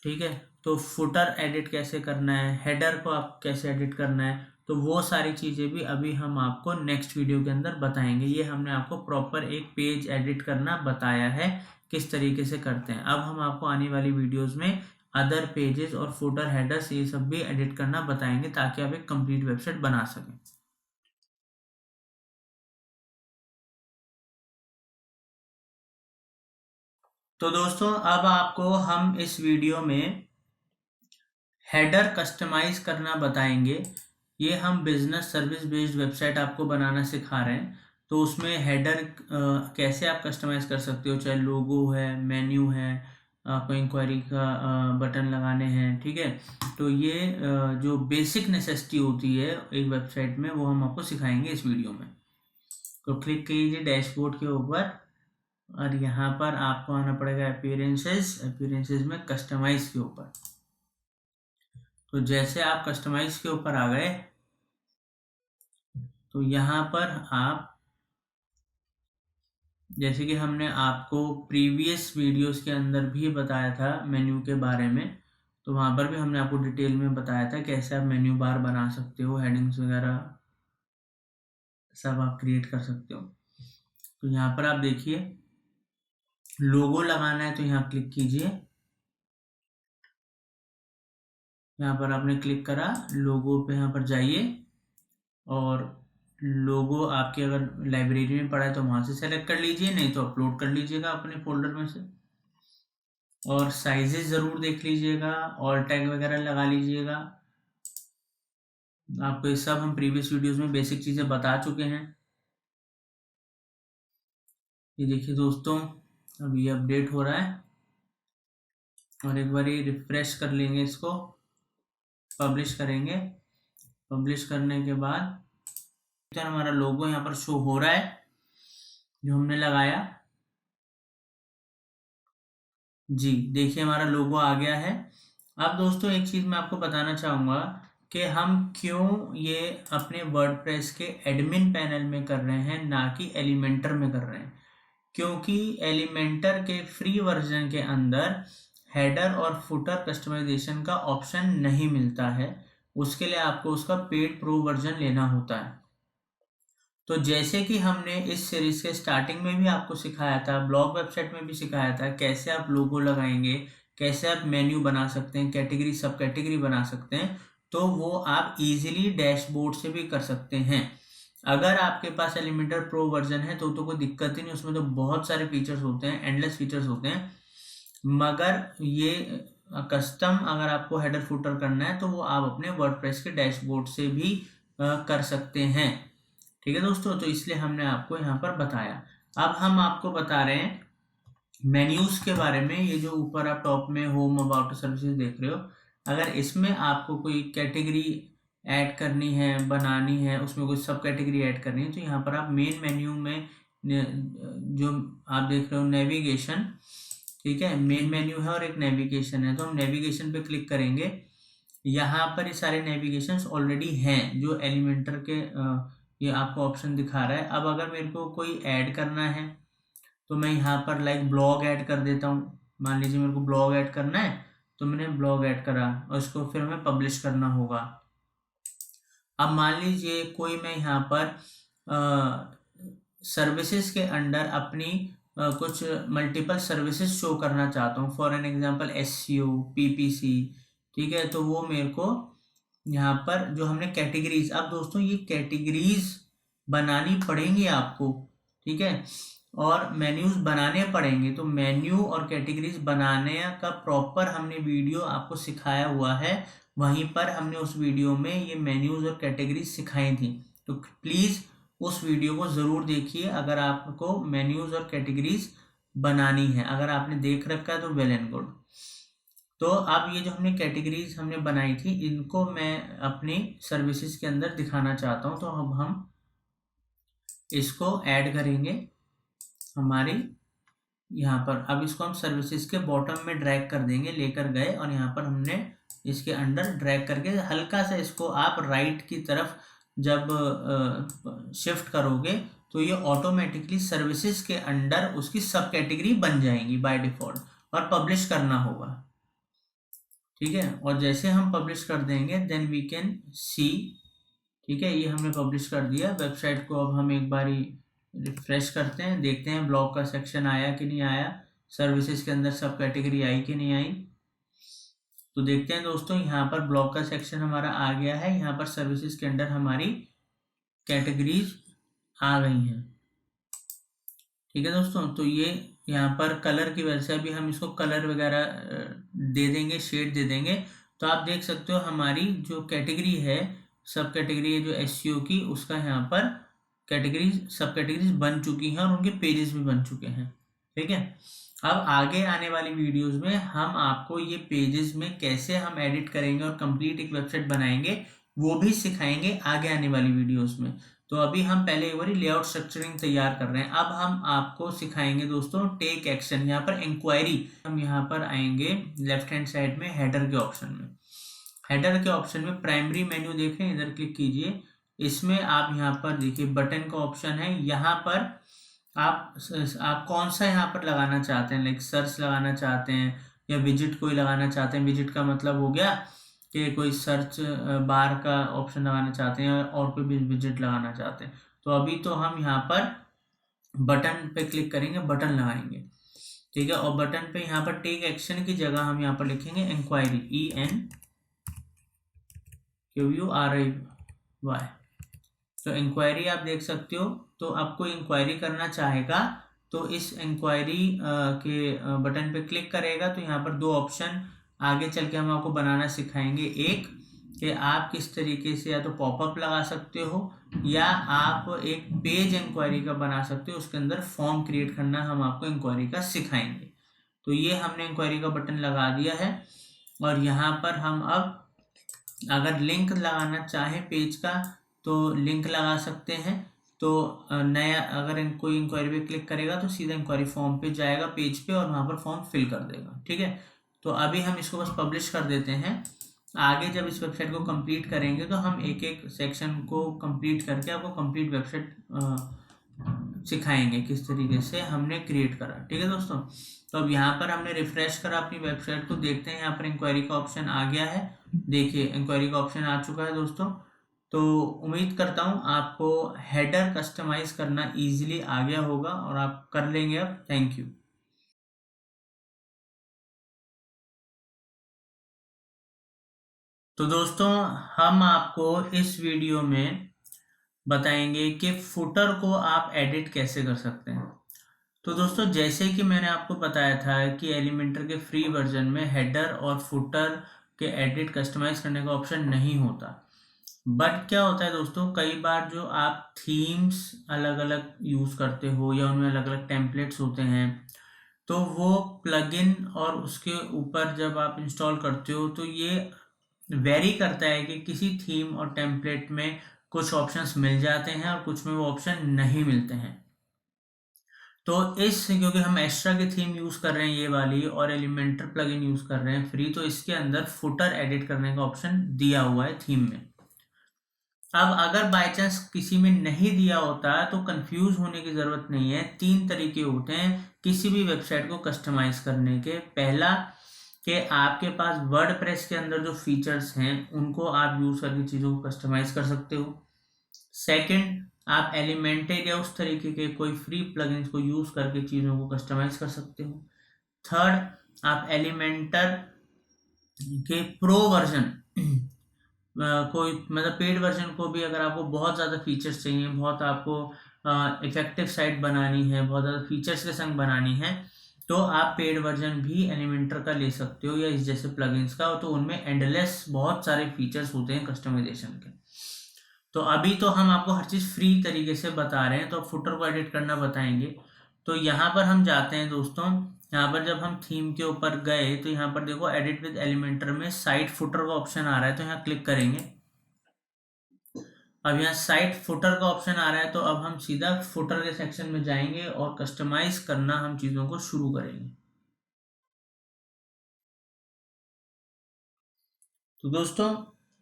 ठीक है, तो फुटर एडिट कैसे करना है, हेडर को आप कैसे एडिट करना है, तो वो सारी चीज़ें भी अभी हम आपको नेक्स्ट वीडियो के अंदर बताएंगे। ये हमने आपको प्रॉपर एक पेज एडिट करना बताया है किस तरीके से करते हैं। अब हम आपको आने वाली वीडियोस में अदर पेजेस और फुटर, हेडर्स, ये सब भी एडिट करना बताएंगे ताकि आप एक कंप्लीट वेबसाइट बना सकें। तो दोस्तों अब आपको हम इस वीडियो में हेडर कस्टमाइज करना बताएंगे। ये हम बिजनेस सर्विस बेस्ड वेबसाइट आपको बनाना सिखा रहे हैं। तो उसमें हेडर कैसे आप कस्टमाइज कर सकते हो, चाहे लोगो है, मेन्यू है, आपको इंक्वायरी का बटन लगाने हैं। ठीक है, तो ये जो बेसिक नेसेसिटी होती है एक वेबसाइट में वो हम आपको सिखाएंगे इस वीडियो में। तो क्लिक कीजिए डैशबोर्ड के ऊपर और यहाँ पर आपको आना पड़ेगा अपीयरेंसेस में कस्टमाइज के ऊपर। तो जैसे आप कस्टमाइज के ऊपर आ गए तो यहाँ पर आप, जैसे कि हमने आपको प्रीवियस वीडियोस के अंदर भी बताया था मेन्यू के बारे में, तो वहाँ पर भी हमने आपको डिटेल में बताया था कैसे आप मेन्यू बार बना सकते हो, हेडिंग्स वगैरह सब आप क्रिएट कर सकते हो। तो यहाँ पर आप देखिए लोगो लगाना है तो यहाँ क्लिक कीजिए, यहाँ पर आपने क्लिक करा, लोगो पे यहाँ पर जाइए और लोगो आपके अगर लाइब्रेरी में पड़ा है तो वहाँ से सेलेक्ट कर लीजिए, नहीं तो अपलोड कर लीजिएगा अपने फोल्डर में से। और साइजेस ज़रूर देख लीजिएगा, ऑल टैग वगैरह लगा लीजिएगा। आपको ये सब हम प्रीवियस वीडियोस में बेसिक चीज़ें बता चुके हैं। ये देखिए दोस्तों, अब ये अपडेट हो रहा है और एक बार रिफ्रेश कर लेंगे, इसको पब्लिश करेंगे। पब्लिश करने के बाद तो हमारा लोगो यहाँ पर शो हो रहा है जो हमने लगाया। जी देखिए, हमारा लोगो आ गया है। अब दोस्तों एक चीज़ मैं आपको बताना चाहूँगा कि हम क्यों ये अपने वर्डप्रेस के एडमिन पैनल में कर रहे हैं, ना कि एलिमेंटर में कर रहे हैं। क्योंकि एलिमेंटर के फ्री वर्जन के अंदर हेडर और फुटर कस्टमाइजेशन का ऑप्शन नहीं मिलता है। उसके लिए आपको उसका पेड प्रो वर्जन लेना होता है। तो जैसे कि हमने इस सीरीज के स्टार्टिंग में भी आपको सिखाया था, ब्लॉग वेबसाइट में भी सिखाया था, कैसे आप लोगो लगाएंगे, कैसे आप मेन्यू बना सकते हैं, कैटेगरी सब कैटेगरी बना सकते हैं, तो वो आप इजीली डैशबोर्ड से भी कर सकते हैं। अगर आपके पास एलिमेंटर प्रो वर्जन है तो कोई दिक्कत ही नहीं, उसमें तो बहुत सारे फीचर्स होते हैं, एंडलेस फीचर्स होते हैं। मगर ये कस्टम अगर आपको हेडर फुटर करना है तो वो आप अपने वर्डप्रेस के डैशबोर्ड से भी कर सकते हैं। ठीक है दोस्तों, तो इसलिए हमने आपको यहाँ पर बताया। अब हम आपको बता रहे हैं मेन्यूज के बारे में। ये जो ऊपर आप टॉप में होम अबाउट सर्विसेज देख रहे हो, अगर इसमें आपको कोई कैटेगरी ऐड करनी है, बनानी है, उसमें कोई सब कैटेगरी ऐड करनी है, तो यहाँ पर आप मेन मेन्यू में जो आप देख रहे हो नेविगेशन, ठीक है, मेन मेन्यू है और एक नेविगेशन है, तो हम नेविगेशन पे क्लिक करेंगे। यहाँ पर ये सारे नेविगेशंस ऑलरेडी हैं जो एलिमेंटर के ये आपको ऑप्शन दिखा रहा है। अब अगर मेरे को कोई ऐड करना है तो मैं यहाँ पर लाइक ब्लॉग ऐड कर देता हूँ। मान लीजिए मेरे को ब्लॉग ऐड करना है, तो मैंने ब्लॉग ऐड करा और इसको फिर हमें पब्लिश करना होगा। अब मान लीजिए कोई मैं यहाँ पर सर्विसेज के अंडर अपनी कुछ मल्टीपल सर्विसेज शो करना चाहता हूँ, for an example SEO, PPC, ठीक है, तो वो मेरे को यहाँ पर जो हमने कैटेगरीज, अब दोस्तों ये कैटेगरीज बनानी पड़ेंगी आपको, ठीक है, और मेन्यूज बनाने पड़ेंगे। तो मेन्यू और कैटेगरीज बनाने का प्रॉपर हमने वीडियो आपको सिखाया हुआ है, वहीं पर हमने उस वीडियो में ये मेन्यूज और कैटेगरीज सिखाई थी। तो प्लीज़ उस वीडियो को ज़रूर देखिए अगर आपको मेन्यूज और कैटेगरीज बनानी है। अगर आपने देख रखा है तो वेल एंड गुड। तो अब ये जो हमने कैटेगरीज हमने बनाई थी, इनको मैं अपनी सर्विसेज के अंदर दिखाना चाहता हूँ। तो अब हम इसको ऐड करेंगे हमारी यहाँ पर। अब इसको हम सर्विसेज के बॉटम में ड्रैग कर देंगे, लेकर गए और यहाँ पर हमने इसके अंडर ड्रैग करके हल्का सा इसको आप राइट की तरफ जब शिफ्ट करोगे तो ये ऑटोमेटिकली सर्विसेज के अंडर उसकी सब कैटेगरी बन जाएंगी बाय डिफॉल्ट, और पब्लिश करना होगा। ठीक है, और जैसे हम पब्लिश कर देंगे देन वी कैन सी, ठीक है, ये हमने पब्लिश कर दिया वेबसाइट को। अब हम एक बारी रिफ्रेश करते हैं, देखते हैं ब्लॉग का सेक्शन आया कि नहीं आया, सर्विसेज के अंदर सब कैटेगरी आई कि नहीं आई। तो देखते हैं दोस्तों, यहाँ पर ब्लॉग का सेक्शन हमारा आ गया है, यहाँ पर सर्विसेज के अंदर हमारी कैटेगरीज आ गई हैं। ठीक है दोस्तों, तो ये यहाँ पर कलर की वजह से अभी हम इसको कलर वगैरह दे देंगे, शेड दे देंगे। तो आप देख सकते हो हमारी जो कैटेगरी है, सब कैटेगरी है जो एसईओ की, उसका यहाँ पर कैटेगरीज सब कैटेगरीज बन चुकी हैं और उनके पेजेस भी बन चुके हैं। ठीक है, अब आगे आने वाली वीडियोस में हम आपको ये पेजेस में कैसे हम एडिट करेंगे और कंप्लीट एक वेबसाइट बनाएंगे वो भी सिखाएंगे आगे आने वाली वीडियोस में। तो अभी हम पहले एक बार लेआउट स्ट्रक्चरिंग तैयार कर रहे हैं। अब हम आपको सिखाएंगे दोस्तों टेक एक्शन। यहाँ पर इंक्वायरी, हम यहाँ पर आएंगे लेफ्ट हैंड साइड में हेडर के ऑप्शन में। हेडर के ऑप्शन में प्राइमरी मेन्यू देख रहे हैं, इधर क्लिक कीजिए। इसमें आप यहाँ पर देखिए बटन का ऑप्शन है, यहाँ पर आप कौन सा यहाँ पर लगाना चाहते हैं, लाइक सर्च लगाना चाहते हैं या विजिट कोई लगाना चाहते हैं। विजिट का मतलब हो गया कि कोई सर्च बार का ऑप्शन लगाना चाहते हैं और कोई भी विजिट लगाना चाहते हैं। तो अभी तो हम यहाँ पर बटन पे क्लिक करेंगे, बटन लगाएंगे, ठीक है, और बटन पे यहाँ पर टेक एक्शन की जगह हम यहाँ पर लिखेंगे इंक्वायरी, ENQURY। तो इंक्वायरी आप देख सकते हो, तो आपको इंक्वायरी करना चाहेगा तो इस इंक्वायरी के बटन पे क्लिक करेगा तो यहाँ पर दो ऑप्शन आगे चल के हम आपको बनाना सिखाएंगे। एक कि आप किस तरीके से या तो पॉपअप लगा सकते हो या आप एक पेज इंक्वायरी का बना सकते हो, उसके अंदर फॉर्म क्रिएट करना हम आपको इंक्वायरी का सिखाएंगे। तो ये हमने इंक्वायरी का बटन लगा दिया है और यहाँ पर हम अब अगर लिंक लगाना चाहें पेज का तो लिंक लगा सकते हैं। तो नया अगर कोई इंक्वायरी पे क्लिक करेगा तो सीधा इंक्वायरी फॉर्म पे जाएगा पेज पे और वहाँ पर फॉर्म फिल कर देगा। ठीक है, तो अभी हम इसको बस पब्लिश कर देते हैं। आगे जब इस वेबसाइट को कंप्लीट करेंगे तो हम एक एक सेक्शन को कंप्लीट करके आपको कंप्लीट वेबसाइट सिखाएंगे किस तरीके से हमने क्रिएट करा। ठीक है दोस्तों, तो अब यहाँ पर हमने रिफ्रेश करा अपनी वेबसाइट को, देखते हैं यहाँ पर इंक्वायरी का ऑप्शन आ गया है। देखिए इंक्वायरी का ऑप्शन आ चुका है दोस्तों। तो उम्मीद करता हूँ आपको हेडर कस्टमाइज करना इजीली आ गया होगा और आप कर लेंगे अब। Thank you. तो दोस्तों हम आपको इस वीडियो में बताएंगे कि फुटर को आप एडिट कैसे कर सकते हैं। तो दोस्तों जैसे कि मैंने आपको बताया था कि एलिमेंटर के फ्री वर्जन में हेडर और फुटर के एडिट कस्टमाइज करने का ऑप्शन नहीं होता। बट क्या होता है दोस्तों, कई बार जो आप थीम्स अलग अलग यूज़ करते हो या उनमें अलग अलग टेम्पलेट्स होते हैं, तो वो प्लगइन और उसके ऊपर जब आप इंस्टॉल करते हो तो ये वेरी करता है कि किसी थीम और टेम्पलेट में कुछ ऑप्शंस मिल जाते हैं और कुछ में वो ऑप्शन नहीं मिलते हैं। तो क्योंकि हम एक्स्ट्रा की थीम यूज़ कर रहे हैं ये वाली और एलिमेंटर प्लगइन यूज़ कर रहे हैं फ्री, तो इसके अंदर फुटर एडिट करने का ऑप्शन दिया हुआ है थीम में। अब अगर बाय चांस किसी में नहीं दिया होता तो कंफ्यूज होने की ज़रूरत नहीं है। तीन तरीके होते हैं किसी भी वेबसाइट को कस्टमाइज करने के। पहला कि आपके पास वर्डप्रेस के अंदर जो फीचर्स हैं उनको आप यूज़ करके चीज़ों को कस्टमाइज कर सकते हो। सेकंड, आप एलिमेंटर या उस तरीके के कोई फ्री प्लगइन्स को यूज़ करके चीज़ों को कस्टमाइज कर सकते हो। थर्ड, आप एलिमेंटर के प्रो वर्जन कोई मतलब पेड वर्जन को भी अगर आपको बहुत ज़्यादा फीचर्स चाहिए, बहुत आपको इफेक्टिव साइट बनानी है, बहुत ज़्यादा फीचर्स के संग बनानी है, तो आप पेड वर्जन भी एलिमेंटर का ले सकते हो या इस जैसे प्लगइन्स का। तो उनमें एंडलेस बहुत सारे फीचर्स होते हैं कस्टमाइजेशन के। तो अभी तो हम आपको हर चीज़ फ्री तरीके से बता रहे हैं, तो फुटर को एडिट करना बताएंगे। तो यहाँ पर हम जाते हैं दोस्तों, यहाँ पर जब हम थीम के ऊपर गए तो यहाँ पर देखो एडिट विद एलिमेंटर में साइट फुटर का ऑप्शन आ रहा है, तो यहाँ क्लिक करेंगे। अब यहाँ साइट फुटर का ऑप्शन आ रहा है, तो अब हम सीधा फुटर के सेक्शन में जाएंगे और कस्टमाइज करना हम चीज़ों को शुरू करेंगे। तो दोस्तों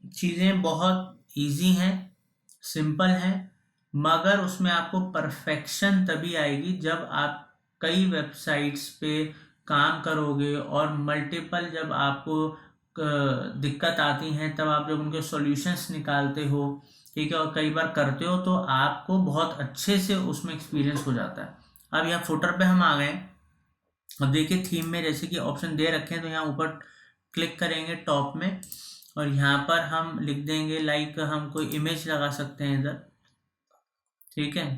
चीज़ें बहुत इजी हैं, सिंपल है, मगर उसमें आपको परफेक्शन तभी आएगी जब आप कई वेबसाइट्स पे काम करोगे और मल्टीपल जब आपको दिक्कत आती हैं तब आप जब उनके सॉल्यूशंस निकालते हो, ठीक है, और कई बार करते हो तो आपको बहुत अच्छे से उसमें एक्सपीरियंस हो जाता है। अब यहाँ फुटर पे हम आ गए। अब देखिए थीम में जैसे कि ऑप्शन दे रखे हैं, तो यहाँ ऊपर क्लिक करेंगे टॉप में और यहाँ पर हम लिख देंगे लाइक हम कोई इमेज लगा सकते हैं इधर। ठीक है,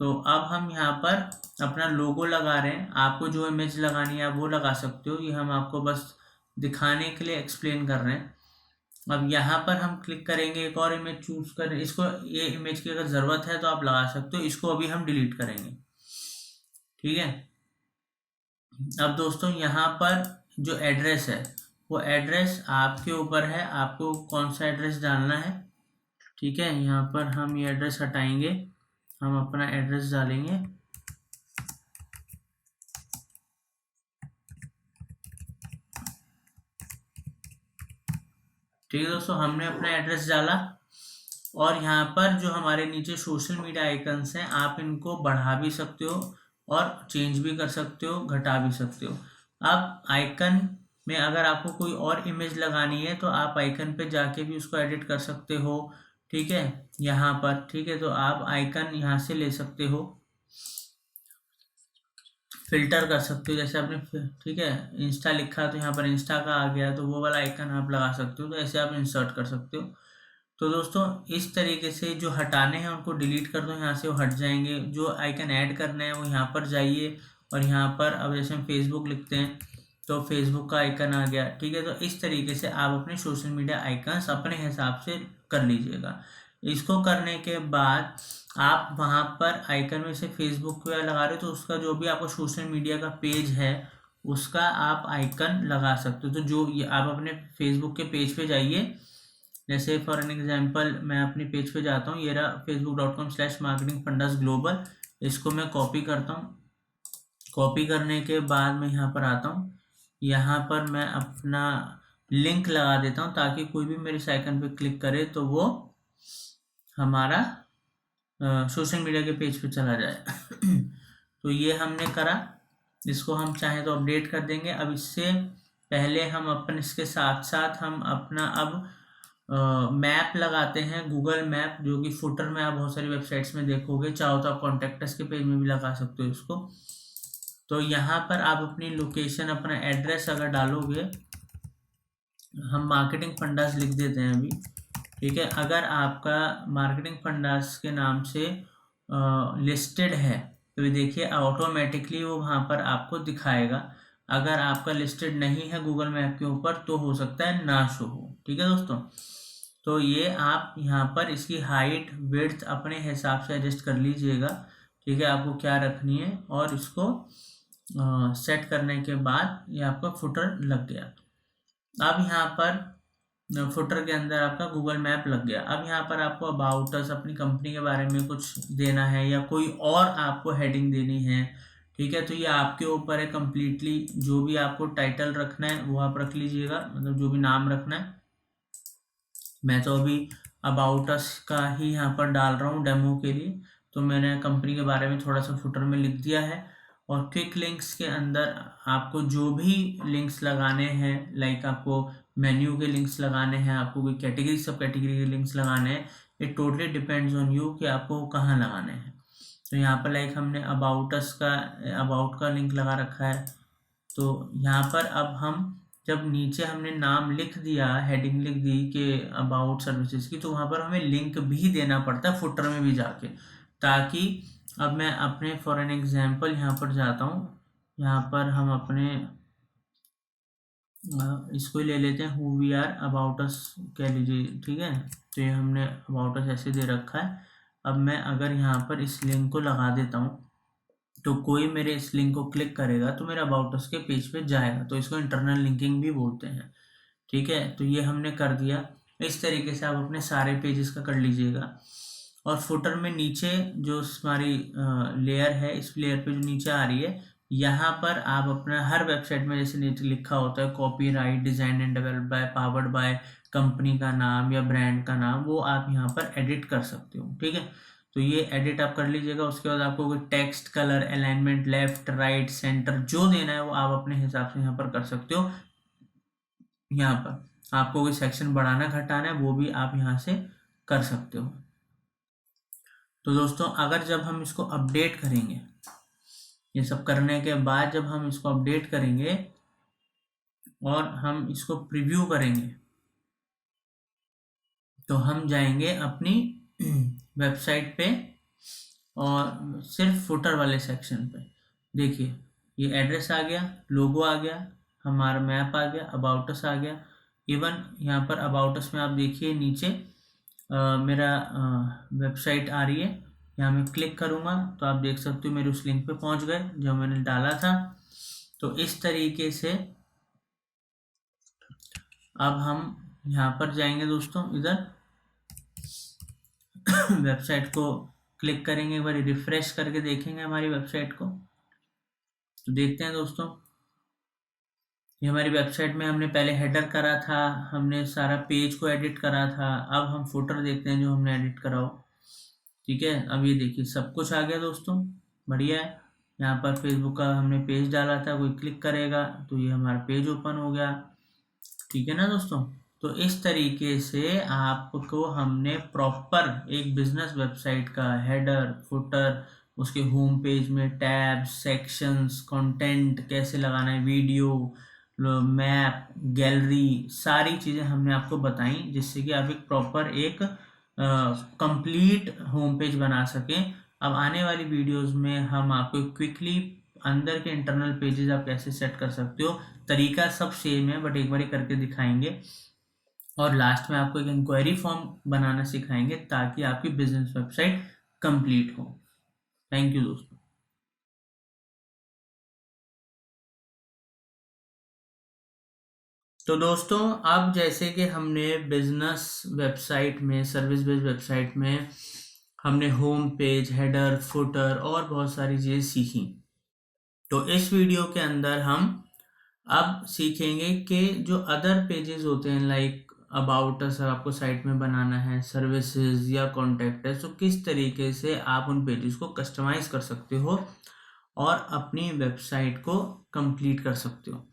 तो अब हम यहाँ पर अपना लोगो लगा रहे हैं। आपको जो इमेज लगानी है आप वो लगा सकते हो, ये हम आपको बस दिखाने के लिए एक्सप्लेन कर रहे हैं। अब यहाँ पर हम क्लिक करेंगे, एक और इमेज चूज करें, इसको ये इमेज की अगर ज़रूरत है तो आप लगा सकते हो, इसको अभी हम डिलीट करेंगे। ठीक है, अब दोस्तों यहाँ पर जो एड्रेस है वो एड्रेस आपके ऊपर है, आपको कौन सा एड्रेस डालना है। ठीक है, यहाँ पर हम ये एड्रेस हटाएंगे, हम अपना एड्रेस डालेंगे। ठीक है दोस्तों, हमने अपना एड्रेस डाला और यहाँ पर जो हमारे नीचे सोशल मीडिया आइकन्स हैं आप इनको बढ़ा भी सकते हो और चेंज भी कर सकते हो, घटा भी सकते हो। अब आइकन में अगर आपको कोई और इमेज लगानी है तो आप आइकन पे जाके भी उसको एडिट कर सकते हो। ठीक है, यहाँ पर ठीक है, तो आप आइकन यहाँ से ले सकते हो, फिल्टर कर सकते हो। जैसे आपने ठीक है इंस्टा लिखा तो यहाँ पर इंस्टा का आ गया, तो वो वाला आइकन आप लगा सकते हो, तो ऐसे आप इंसर्ट कर सकते हो। तो दोस्तों इस तरीके से जो हटाने हैं उनको डिलीट कर दो, यहाँ से वो हट जाएंगे। जो आइकन ऐड करना है वो यहाँ पर जाइए और यहाँ पर अब जैसे हम फेसबुक लिखते हैं तो फेसबुक का आइकन आ गया, ठीक है। तो इस तरीके से आप अपने सोशल मीडिया आइकन्स अपने हिसाब से कर लीजिएगा। इसको करने के बाद आप वहाँ पर आइकन में से फेसबुक वगैरह लगा रहे हो तो उसका जो भी आपका सोशल मीडिया का पेज है उसका आप आइकन लगा सकते हो। तो जो ये आप अपने फेसबुक के पेज पे जाइए, जैसे फॉर एन एग्जांपल मैं अपने पेज पे जाता हूँ, ये रहा facebook.com/marketingfundersglobal। इसको मैं कॉपी करता हूँ। कॉपी करने के बाद मैं यहाँ पर आता हूँ, यहाँ पर मैं अपना लिंक लगा देता हूँ ताकि कोई भी मेरे इस आइकन पे क्लिक करे तो वो हमारा सोशल मीडिया के पेज पे चला जाए। तो ये हमने करा। इसको हम चाहें तो अपडेट कर देंगे। अब इससे पहले हम अपन इसके साथ साथ हम अपना अब मैप लगाते हैं, गूगल मैप, जो कि फुटर में आप बहुत सारी वेबसाइट्स में देखोगे। चाहो तो आप कॉन्टेक्टस के पेज में भी लगा सकते हो इसको। तो यहाँ पर आप अपनी लोकेशन, अपना एड्रेस अगर डालोगे, हम मार्केटिंग फंडास लिख देते हैं अभी, ठीक है। अगर आपका मार्केटिंग फंडास के नाम से लिस्टेड है तो ये देखिए ऑटोमेटिकली वो वहाँ पर आपको दिखाएगा। अगर आपका लिस्टेड नहीं है गूगल मैप के ऊपर तो हो सकता है ना शो हो, ठीक है दोस्तों। तो ये आप यहाँ पर इसकी हाइट विड्थ अपने हिसाब से एडजस्ट कर लीजिएगा, ठीक है। आपको क्या रखनी है और इसको सेट करने के बाद ये आपका फुटर लग गया। अब यहाँ पर फुटर के अंदर आपका गूगल मैप लग गया। अब यहाँ पर आपको अबाउट अस, अपनी कंपनी के बारे में कुछ देना है या कोई और आपको हेडिंग देनी है, ठीक है। तो ये आपके ऊपर है कम्प्लीटली। जो भी आपको टाइटल रखना है वो आप रख लीजिएगा, मतलब जो भी नाम रखना है। मैं तो अभी अबाउट अस का ही यहाँ पर डाल रहा हूँ डेमो के लिए। तो मैंने कंपनी के बारे में थोड़ा सा फुटर में लिख दिया है। और क्विक लिंक्स के अंदर आपको जो भी लिंक्स लगाने हैं, लाइक आपको मेन्यू के लिंक्स लगाने हैं, आपको कोई कैटेगरी सब कैटेगरी के लिंक्स लगाने हैं, it totally depends on you कि आपको कहाँ लगाने हैं। तो यहाँ पर लाइक हमने अबाउट अस का, अबाउट का लिंक लगा रखा है। तो यहाँ पर अब हम जब नीचे हमने नाम लिख दिया, हेडिंग लिख दी कि अबाउट सर्विसेज की, तो वहाँ पर हमें लिंक भी देना पड़ता है फुटर में भी जाके, ताकि अब मैं अपने फॉर एन एग्जांपल यहाँ पर जाता हूँ। यहाँ पर हम अपने इसको ही ले लेते हैं, who we are, about us कह लीजिए, ठीक है। तो ये हमने अबाउट अस ऐसे दे रखा है। अब मैं अगर यहाँ पर इस लिंक को लगा देता हूँ तो कोई मेरे इस लिंक को क्लिक करेगा तो मेरा अबाउट अस के पेज पे जाएगा। तो इसको इंटरनल लिंकिंग भी बोलते हैं, ठीक है। तो ये हमने कर दिया। इस तरीके से आप अपने सारे पेजेस का कर लीजिएगा। और फुटर में नीचे जो हमारी लेयर है, इस लेयर पे जो नीचे आ रही है, यहाँ पर आप अपना हर वेबसाइट में जैसे नीचे लिखा होता है copyright design and develop by, powered by, company का नाम या ब्रांड का नाम, वो आप यहाँ पर एडिट कर सकते हो, ठीक है। तो ये एडिट आप कर लीजिएगा। उसके बाद आपको कोई text, colour, alignment, left, right, centre जो देना है वो आप अपने हिसाब से यहाँ पर कर सकते हो। यहाँ पर आपको कोई सेक्शन बढ़ाना घटाना है वो भी आप यहाँ से कर सकते हो। तो दोस्तों अगर जब हम इसको अपडेट करेंगे, ये सब करने के बाद जब हम इसको अपडेट करेंगे और हम इसको प्रीव्यू करेंगे तो हम जाएंगे अपनी वेबसाइट पे और सिर्फ फुटर वाले सेक्शन पे। देखिए ये एड्रेस आ गया, लोगो आ गया, हमारा मैप आ गया, अबाउट अस आ गया। इवन यहाँ पर अबाउट अस में आप देखिए नीचे मेरा वेबसाइट आ रही है। यहाँ मैं क्लिक करूँगा तो आप देख सकते हो मेरे उस लिंक पे पहुँच गए जो मैंने डाला था। तो इस तरीके से अब हम यहाँ पर जाएंगे दोस्तों, इधर वेबसाइट को क्लिक करेंगे, एक बार रिफ्रेश करके देखेंगे हमारी वेबसाइट को। तो देखते हैं दोस्तों, ये हमारी वेबसाइट में हमने पहले हेडर करा था, हमने सारा पेज को एडिट करा था। अब हम फुटर देखते हैं जो हमने एडिट करा हो, ठीक है। अब ये देखिए सब कुछ आ गया दोस्तों, बढ़िया है। यहाँ पर फेसबुक का हमने पेज डाला था, कोई क्लिक करेगा तो ये हमारा पेज ओपन हो गया, ठीक है ना दोस्तों। तो इस तरीके से आपको हमने प्रॉपर एक बिजनेस वेबसाइट का हेडर, फुटर, उसके होम पेज में टैब्स, सेक्शंस, कंटेंट कैसे लगाना है, वीडियो, मैप, गैलरी, सारी चीज़ें हमने आपको बताई, जिससे कि आप एक प्रॉपर एक कंप्लीट होम पेज बना सकें। अब आने वाली वीडियोस में हम आपको क्विकली अंदर के इंटरनल पेजेस आप कैसे सेट कर सकते हो, तरीका सब सेम है बट एक बार करके दिखाएंगे, और लास्ट में आपको एक इंक्वायरी फॉर्म बनाना सिखाएंगे ताकि आपकी बिजनेस वेबसाइट कंप्लीट हो। थैंक यू दोस्तों। तो दोस्तों, अब जैसे कि हमने बिजनेस वेबसाइट में, सर्विस बेस्ड वेबसाइट में हमने होम पेज, हेडर, फुटर और बहुत सारी चीज़ें सीखी, तो इस वीडियो के अंदर हम अब सीखेंगे कि जो अदर पेजेस होते हैं, लाइक अबाउट अस आपको साइट में बनाना है, सर्विसेज या कॉन्टैक्ट है, तो किस तरीके से आप उन पेजेस को कस्टमाइज कर सकते हो और अपनी वेबसाइट को कंप्लीट कर सकते हो।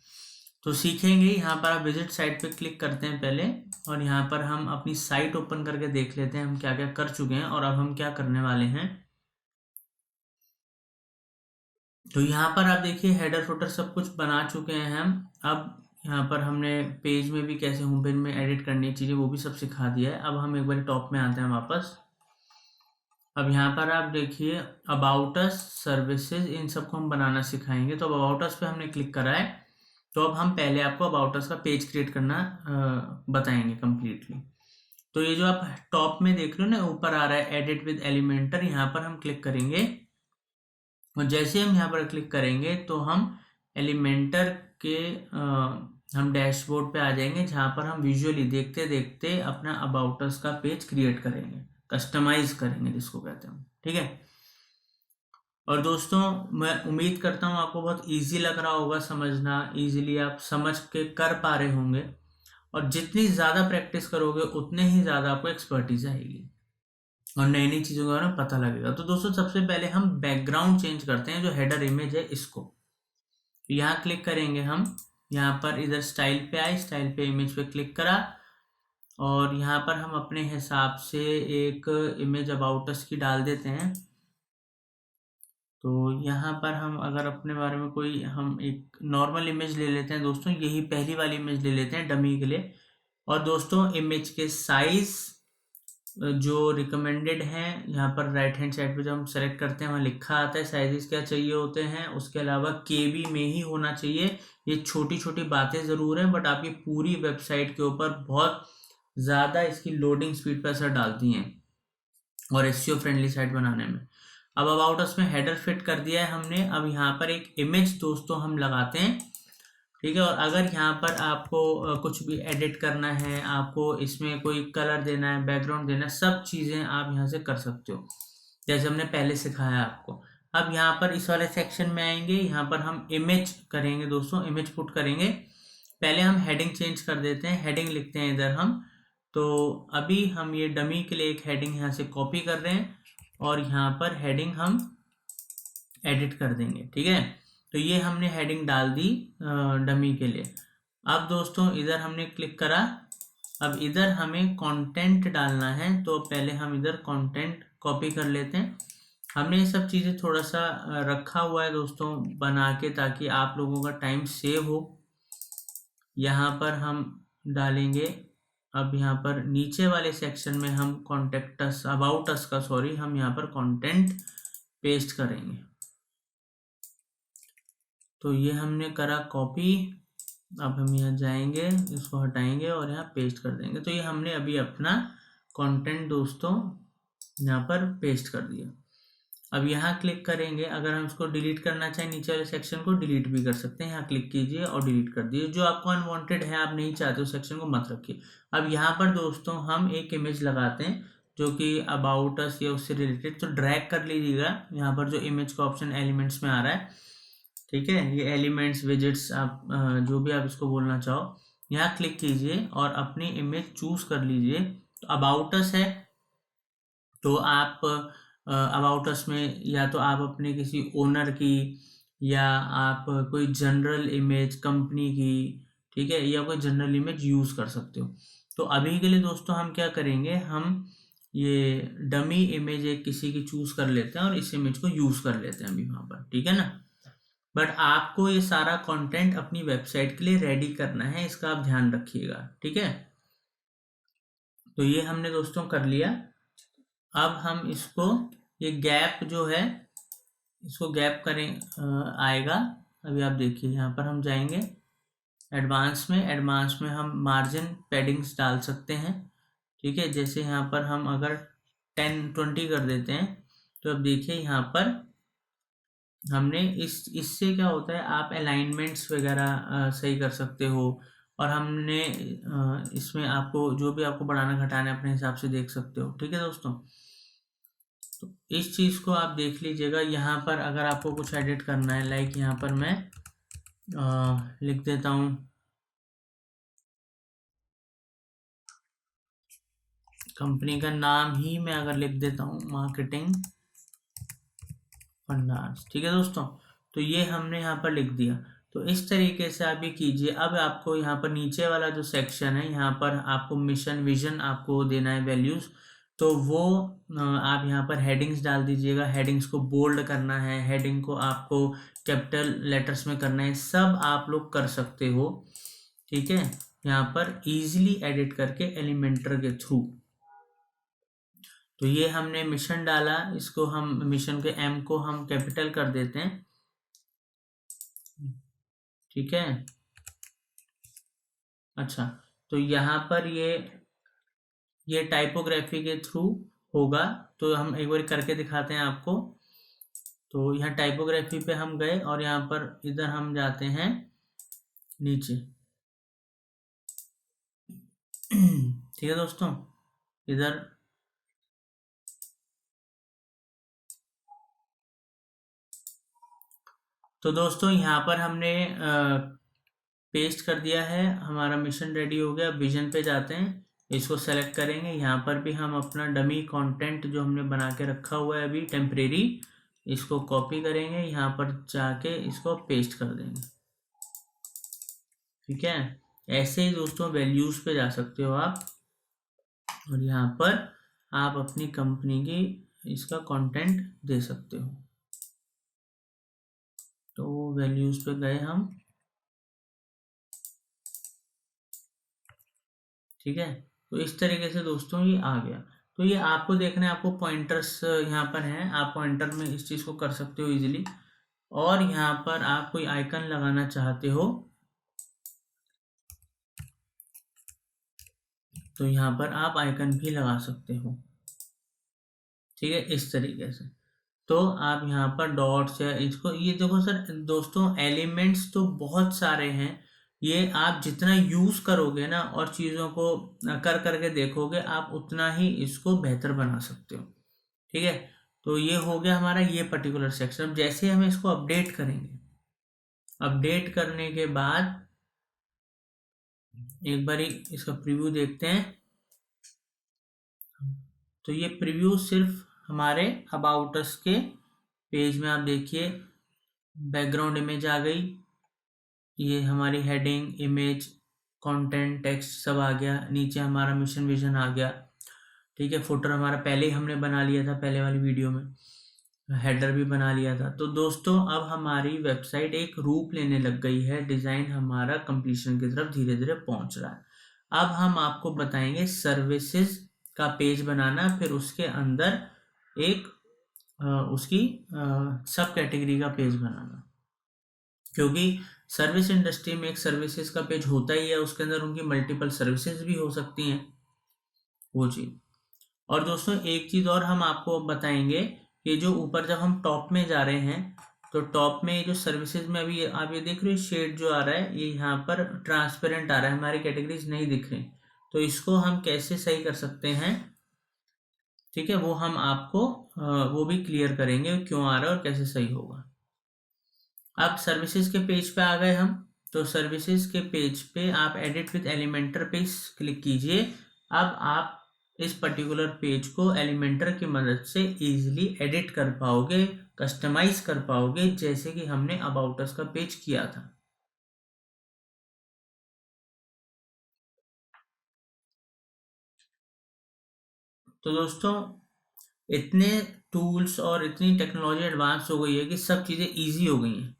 तो सीखेंगे। यहाँ पर आप विजिट साइट पे क्लिक करते हैं पहले, और यहाँ पर हम अपनी साइट ओपन करके देख लेते हैं हम क्या क्या कर चुके हैं और अब हम क्या करने वाले हैं। तो यहाँ पर आप देखिए हेडर फुटर सब कुछ बना चुके हैं हम। अब यहाँ पर हमने पेज में भी कैसे होम पेज में एडिट करनी है चीज़ें वो भी सब सिखा दिया है। अब हम एक बार टॉप में आते हैं वापस। अब यहाँ पर आप देखिए अबाउट अस, सर्विसेज, इन सबको हम बनाना सिखाएंगे। तो अब अबाउट अस पे हमने क्लिक करा है, तो अब हम पहले आपको अबाउट अस का पेज क्रिएट करना बताएंगे कंप्लीटली। तो ये जो आप टॉप में देख रहे हो ना, ऊपर आ रहा है एडिट विद एलिमेंटर, यहाँ पर हम क्लिक करेंगे और जैसे हम यहाँ पर क्लिक करेंगे तो हम एलिमेंटर के हम डैशबोर्ड पे आ जाएंगे, जहाँ पर हम विजुअली देखते देखते अपना अबाउट अस का पेज क्रिएट करेंगे, कस्टमाइज करेंगे जिसको कहते हैं, ठीक है। और दोस्तों, मैं उम्मीद करता हूँ आपको बहुत इजी लग रहा होगा समझना, इजीली आप समझ के कर पा रहे होंगे, और जितनी ज़्यादा प्रैक्टिस करोगे उतने ही ज़्यादा आपको एक्सपर्टीज आएगी और नई नई चीज़ों के बारे में पता लगेगा। तो दोस्तों, सबसे पहले हम बैकग्राउंड चेंज करते हैं, जो हेडर इमेज है इसको। यहाँ क्लिक करेंगे हम, यहाँ पर इधर स्टाइल पे आए, स्टाइल पे इमेज पे क्लिक करा, और यहाँ पर हम अपने हिसाब से एक इमेज अबाउट अस की डाल देते हैं। तो यहाँ पर हम अगर अपने बारे में कोई हम एक नॉर्मल इमेज ले लेते हैं दोस्तों, यही पहली वाली इमेज ले लेते हैं डमी के लिए। और दोस्तों, इमेज के साइज जो रिकमेंडेड हैं, यहाँ पर राइट हैंड साइड पे जब हम सेलेक्ट करते हैं वहाँ लिखा आता है साइजेस क्या चाहिए होते हैं। उसके अलावा केबी में ही होना चाहिए। ये छोटी छोटी बातें ज़रूर हैं बट आपकी पूरी वेबसाइट के ऊपर बहुत ज़्यादा इसकी लोडिंग स्पीड पर असर डालती हैं और एसईओ फ्रेंडली साइट बनाने में। अब अबाउट अस में हेडर फिट कर दिया है हमने। अब यहाँ पर एक इमेज दोस्तों हम लगाते हैं, ठीक है। और अगर यहाँ पर आपको कुछ भी एडिट करना है, आपको इसमें कोई कलर देना है, बैकग्राउंड देना है, सब चीज़ें आप यहाँ से कर सकते हो जैसे हमने पहले सिखाया आपको। अब यहाँ पर इस वाले सेक्शन में आएंगे, यहाँ पर हम इमेज करेंगे दोस्तों, इमेज पुट करेंगे। पहले हम हेडिंग चेंज कर देते हैं, हेडिंग लिखते हैं इधर हम। तो अभी हम ये डमी के लिए एक हेडिंग यहाँ से कॉपी कर रहे हैं और यहाँ पर हेडिंग हम एडिट कर देंगे, ठीक है। तो ये हमने हेडिंग डाल दी डमी के लिए। अब दोस्तों इधर हमने क्लिक करा, अब इधर हमें कंटेंट डालना है, तो पहले हम इधर कंटेंट कॉपी कर लेते हैं। हमने ये सब चीज़ें थोड़ा सा रखा हुआ है दोस्तों बना के, ताकि आप लोगों का टाइम सेव हो। यहाँ पर हम डालेंगे, अब यहाँ पर नीचे वाले सेक्शन में हम कॉन्टेक्ट अस, अबाउट अस का सॉरी, हम यहाँ पर कंटेंट पेस्ट करेंगे। तो ये हमने करा कॉपी। अब हम यहाँ जाएंगे, इसको हटाएंगे और यहाँ पेस्ट कर देंगे। तो ये हमने अभी अपना कंटेंट दोस्तों यहाँ पर पेस्ट कर दिया। अब यहाँ क्लिक करेंगे, अगर हम इसको डिलीट करना चाहें नीचे वाले सेक्शन को डिलीट भी कर सकते हैं। यहाँ क्लिक कीजिए और डिलीट कर दीजिए। जो आपको अनवांटेड है, आप नहीं चाहते उस सेक्शन को मत रखिए। अब यहाँ पर दोस्तों हम एक इमेज लगाते हैं जो कि अबाउट अस या उससे रिलेटेड, तो ड्रैग कर लीजिएगा यहाँ पर जो इमेज का ऑप्शन एलिमेंट्स में आ रहा है, ठीक है। ये एलिमेंट्स, विजिट्स, आप जो भी आप इसको बोलना चाहो, यहाँ क्लिक कीजिए और अपनी इमेज चूज कर लीजिए। तो अबाउट अस है, तो आप अबाउट अस में या तो आप अपने किसी ओनर की, या आप कोई जनरल इमेज कंपनी की, ठीक है, या कोई जनरल इमेज यूज़ कर सकते हो। तो अभी के लिए दोस्तों हम क्या करेंगे, हम ये डमी इमेज एक किसी की चूज़ कर लेते हैं और इस इमेज को यूज़ कर लेते हैं अभी वहाँ पर, ठीक है ना। बट आपको ये सारा कंटेंट अपनी वेबसाइट के लिए रेडी करना है, इसका आप ध्यान रखिएगा। ठीक है, तो ये हमने दोस्तों कर लिया। अब हम इसको, ये गैप जो है इसको गैप करें आएगा। अभी आप देखिए यहाँ पर हम जाएंगे एडवांस में, एडवांस में हम मार्जिन पैडिंग्स डाल सकते हैं। ठीक है, जैसे यहाँ पर हम अगर 10-20 कर देते हैं, तो अब देखिए यहाँ पर हमने इससे क्या होता है, आप अलाइनमेंट्स वगैरह सही कर सकते हो। और हमने इसमें आपको जो भी आपको बढ़ाना घटाना है अपने हिसाब से देख सकते हो। ठीक है दोस्तों, तो इस चीज़ को आप देख लीजिएगा। यहाँ पर अगर आपको कुछ एडिट करना है, लाइक यहाँ पर मैं लिख देता हूँ कंपनी का नाम ही, मैं अगर लिख देता हूँ मार्केटिंग फंडास। ठीक है दोस्तों, तो ये हमने यहाँ पर लिख दिया। तो इस तरीके से आप ये कीजिए। अब आपको यहाँ पर नीचे वाला जो सेक्शन है, यहाँ पर आपको मिशन विजन आपको देना है वैल्यूज, तो वो आप यहाँ पर हेडिंग्स डाल दीजिएगा। हेडिंग्स को बोल्ड करना है, हेडिंग को आपको कैपिटल लेटर्स में करना है, सब आप लोग कर सकते हो। ठीक है, यहाँ पर इजीली एडिट करके एलिमेंटर के थ्रू। तो ये हमने मिशन डाला, इसको हम मिशन के एम को हम कैपिटल कर देते हैं। ठीक है, अच्छा, तो यहाँ पर ये टाइपोग्राफी के थ्रू होगा, तो हम एक बार करके दिखाते हैं आपको। तो यहाँ टाइपोग्राफी पे हम गए और यहाँ पर इधर हम जाते हैं नीचे। ठीक है दोस्तों, इधर तो दोस्तों यहाँ पर हमने पेस्ट कर दिया है, हमारा मिशन रेडी हो गया। विजन पे जाते हैं, इसको सेलेक्ट करेंगे। यहाँ पर भी हम अपना डमी कंटेंट जो हमने बना के रखा हुआ है अभी टेम्परेरी, इसको कॉपी करेंगे, यहाँ पर जाके इसको पेस्ट कर देंगे। ठीक है, ऐसे ही दोस्तों वैल्यूज पे जा सकते हो आप, और यहाँ पर आप अपनी कंपनी की इसका कंटेंट दे सकते हो। तो वैल्यूज पे गए हम। ठीक है, तो इस तरीके से दोस्तों ये आ गया। तो ये आपको देखना है, आपको पॉइंटर्स यहाँ पर हैं, आप पॉइंटर में इस चीज़ को कर सकते हो इजीली। और यहाँ पर आप कोई आइकन लगाना चाहते हो, तो यहाँ पर आप आइकन भी लगा सकते हो। ठीक है, इस तरीके से। तो आप यहाँ पर डॉट्स या इसको, ये देखो सर दोस्तों, एलिमेंट्स तो बहुत सारे हैं। ये आप जितना यूज करोगे ना और चीज़ों को कर करके देखोगे, आप उतना ही इसको बेहतर बना सकते हो। ठीक है, तो ये हो गया हमारा ये पर्टिकुलर सेक्शन। अब जैसे हम इसको अपडेट करेंगे, अपडेट करने के बाद एक बार इसका प्रीव्यू देखते हैं। तो ये प्रीव्यू सिर्फ हमारे अबाउट अस के पेज में, आप देखिए बैकग्राउंड इमेज आ गई, ये हमारी हेडिंग, इमेज, कंटेंट, टेक्स्ट सब आ गया। नीचे हमारा मिशन विजन आ गया। ठीक है, फुटर हमारा पहले ही हमने बना लिया था, पहले वाली वीडियो में हेडर भी बना लिया था। तो दोस्तों अब हमारी वेबसाइट एक रूप लेने लग गई है, डिज़ाइन हमारा कंप्लीशन की तरफ धीरे धीरे पहुंच रहा है। अब हम आपको बताएंगे सर्विसेज का पेज बनाना, फिर उसके अंदर एक उसकी सब कैटेगरी का पेज बनाना। क्योंकि सर्विस इंडस्ट्री में एक सर्विसेज का पेज होता ही है, उसके अंदर उनकी मल्टीपल सर्विसेज भी हो सकती हैं, वो चीज़। और दोस्तों एक चीज़ और हम आपको बताएंगे कि जो ऊपर जब हम टॉप में जा रहे हैं, तो टॉप में ये जो सर्विसेज में अभी आप ये देख रहे हो शेड जो आ रहा है, ये यहाँ पर ट्रांसपेरेंट आ रहा है, हमारी कैटेगरीज नहीं दिख रही। तो इसको हम कैसे सही कर सकते हैं, ठीक है, वो हम आपको वो भी क्लियर करेंगे क्यों आ रहा है और कैसे सही होगा। अब सर्विसेज के पेज पे आ गए हम। तो सर्विसेज के पेज पे आप एडिट विद एलिमेंटर पे क्लिक कीजिए। अब आप इस पर्टिकुलर पेज को एलिमेंटर की मदद से इजीली एडिट कर पाओगे, कस्टमाइज कर पाओगे, जैसे कि हमने अबाउट अस का पेज किया था। तो दोस्तों इतने टूल्स और इतनी टेक्नोलॉजी एडवांस हो गई है कि सब चीज़ें ईजी हो गई हैं।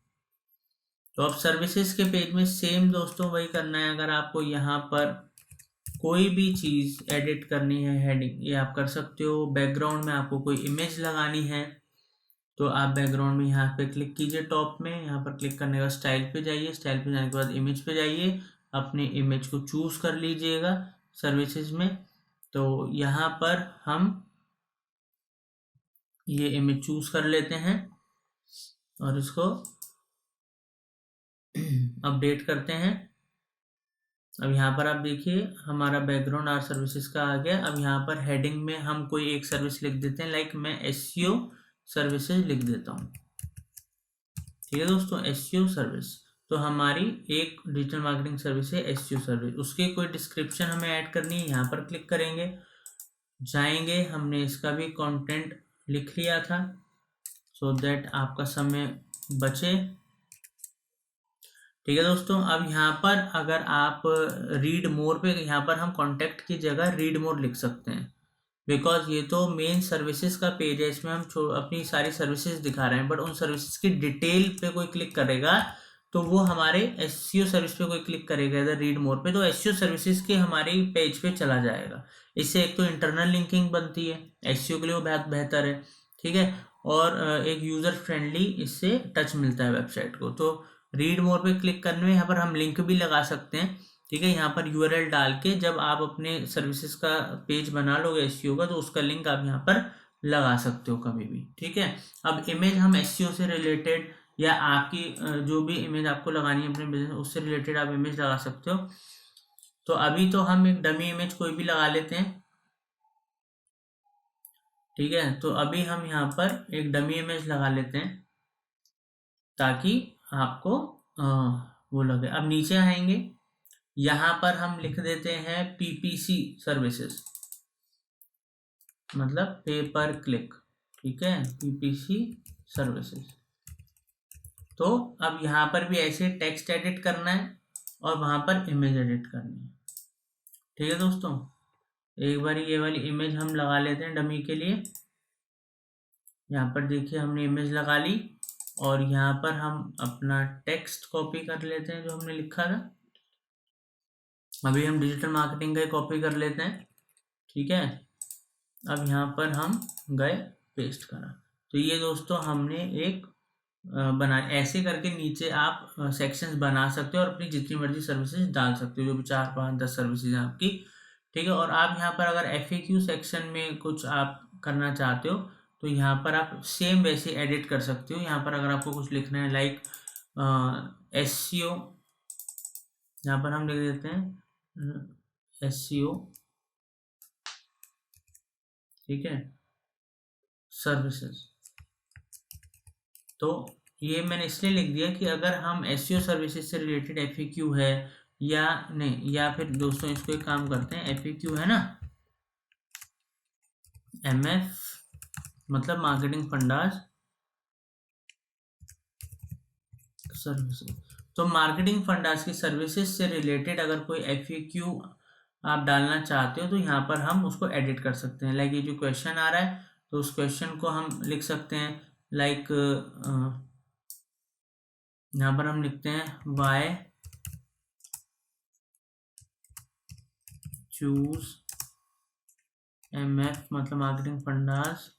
तो अब सर्विसेज के पेज में सेम दोस्तों वही करना है। अगर आपको यहाँ पर कोई भी चीज़ एडिट करनी है, हेडिंग, ये आप कर सकते हो। बैकग्राउंड में आपको कोई इमेज लगानी है तो आप बैकग्राउंड में यहाँ पे क्लिक कीजिए, टॉप में यहाँ पर क्लिक करने के बाद स्टाइल पे जाइए, स्टाइल पे जाने के बाद इमेज पे जाइए, अपनी इमेज को चूज कर लीजिएगा सर्विसेज में। तो यहाँ पर हम ये इमेज चूज कर लेते हैं और इसको अपडेट करते हैं। अब यहाँ पर आप देखिए हमारा बैकग्राउंड आर सर्विसेज का आ गया। अब यहाँ पर हेडिंग में हम कोई एक सर्विस लिख देते हैं, लाइक मैं एसईओ सर्विसेज लिख देता हूँ। ठीक है दोस्तों, एसईओ सर्विस तो हमारी एक डिजिटल मार्केटिंग सर्विस है एसईओ सर्विस। उसकी कोई डिस्क्रिप्शन हमें ऐड करनी है, यहाँ पर क्लिक करेंगे, जाएंगे, हमने इसका भी कंटेंट लिख लिया था सो दैट आपका समय बचे। ठीक है दोस्तों, अब यहाँ पर अगर आप रीड मोर पे, यहाँ पर हम कॉन्टैक्ट की जगह रीड मोर लिख सकते हैं, बिकॉज ये तो मेन सर्विसेज का पेज है, इसमें हम अपनी सारी सर्विसेज दिखा रहे हैं, बट उन सर्विसेज की डिटेल पे कोई क्लिक करेगा तो वो हमारे एसईओ सर्विस पे कोई क्लिक करेगा इधर रीड मोर पे, तो एसईओ सर्विसेज के हमारे पेज पे चला जाएगा। इससे एक तो इंटरनल लिंकिंग बनती है, एसईओ के लिए वो बहुत बेहतर है। ठीक है, और एक यूज़र फ्रेंडली इससे टच मिलता है वेबसाइट को। तो रीड मोर पे क्लिक करने में यहाँ पर हम लिंक भी लगा सकते हैं। ठीक है, यहाँ पर यूआरएल डाल के जब आप अपने सर्विसेज का पेज बना लोगे एसईओ का, तो उसका लिंक आप यहाँ पर लगा सकते हो कभी भी। ठीक है, अब इमेज हम एसईओ से रिलेटेड या आपकी जो भी इमेज आपको लगानी है अपने बिजनेस उससे रिलेटेड आप इमेज लगा सकते हो। तो अभी तो हम एक डमी इमेज कोई भी लगा लेते हैं। ठीक है, तो अभी हम यहाँ पर एक डमी इमेज लगा लेते हैं ताकि आपको वो लगे। अब नीचे आएंगे, यहाँ पर हम लिख देते हैं पीपीसी सर्विसेज, मतलब पे पर क्लिक। ठीक है, पीपीसी सर्विसेज। तो अब यहाँ पर भी ऐसे टेक्स्ट एडिट करना है और वहाँ पर इमेज एडिट करनी है। ठीक है दोस्तों, एक बार ये वाली इमेज हम लगा लेते हैं डमी के लिए। यहाँ पर देखिए हमने इमेज लगा ली और यहाँ पर हम अपना टेक्स्ट कॉपी कर लेते हैं जो हमने लिखा था। अभी हम डिजिटल मार्केटिंग का कॉपी कर लेते हैं। ठीक है, अब यहाँ पर हम गए, पेस्ट करा। तो ये दोस्तों हमने एक बना, ऐसे करके नीचे आप सेक्शंस बना सकते हो और अपनी जितनी मर्जी सर्विसेज डाल सकते हो, जो भी 4 5 10 सर्विसेज हैं आपकी। ठीक है, और आप यहाँ पर अगर FAQ सेक्शन में कुछ आप करना चाहते हो तो यहाँ पर आप सेम वैसे एडिट कर सकते हो। यहाँ पर अगर आपको कुछ लिखना है लाइक SEO, यहाँ पर हम लिख देते हैं SEO, ठीक है, सर्विसेज। तो ये मैंने इसलिए लिख दिया कि अगर हम एसईओ सर्विसेज से रिलेटेड FAQ है या नहीं, या फिर दोस्तों इसको एक काम करते हैं, FAQ है ना, MF मतलब मार्केटिंग फंडास सर्विसेज। तो मार्केटिंग फंडास की सर्विसेज से रिलेटेड अगर कोई FAQ आप डालना चाहते हो तो यहाँ पर हम उसको एडिट कर सकते हैं। लाइक ये जो क्वेश्चन आ रहा है तो उस क्वेश्चन को हम लिख सकते हैं लाइक यहाँ पर हम लिखते हैं वाई चूज MF मतलब marketing fundas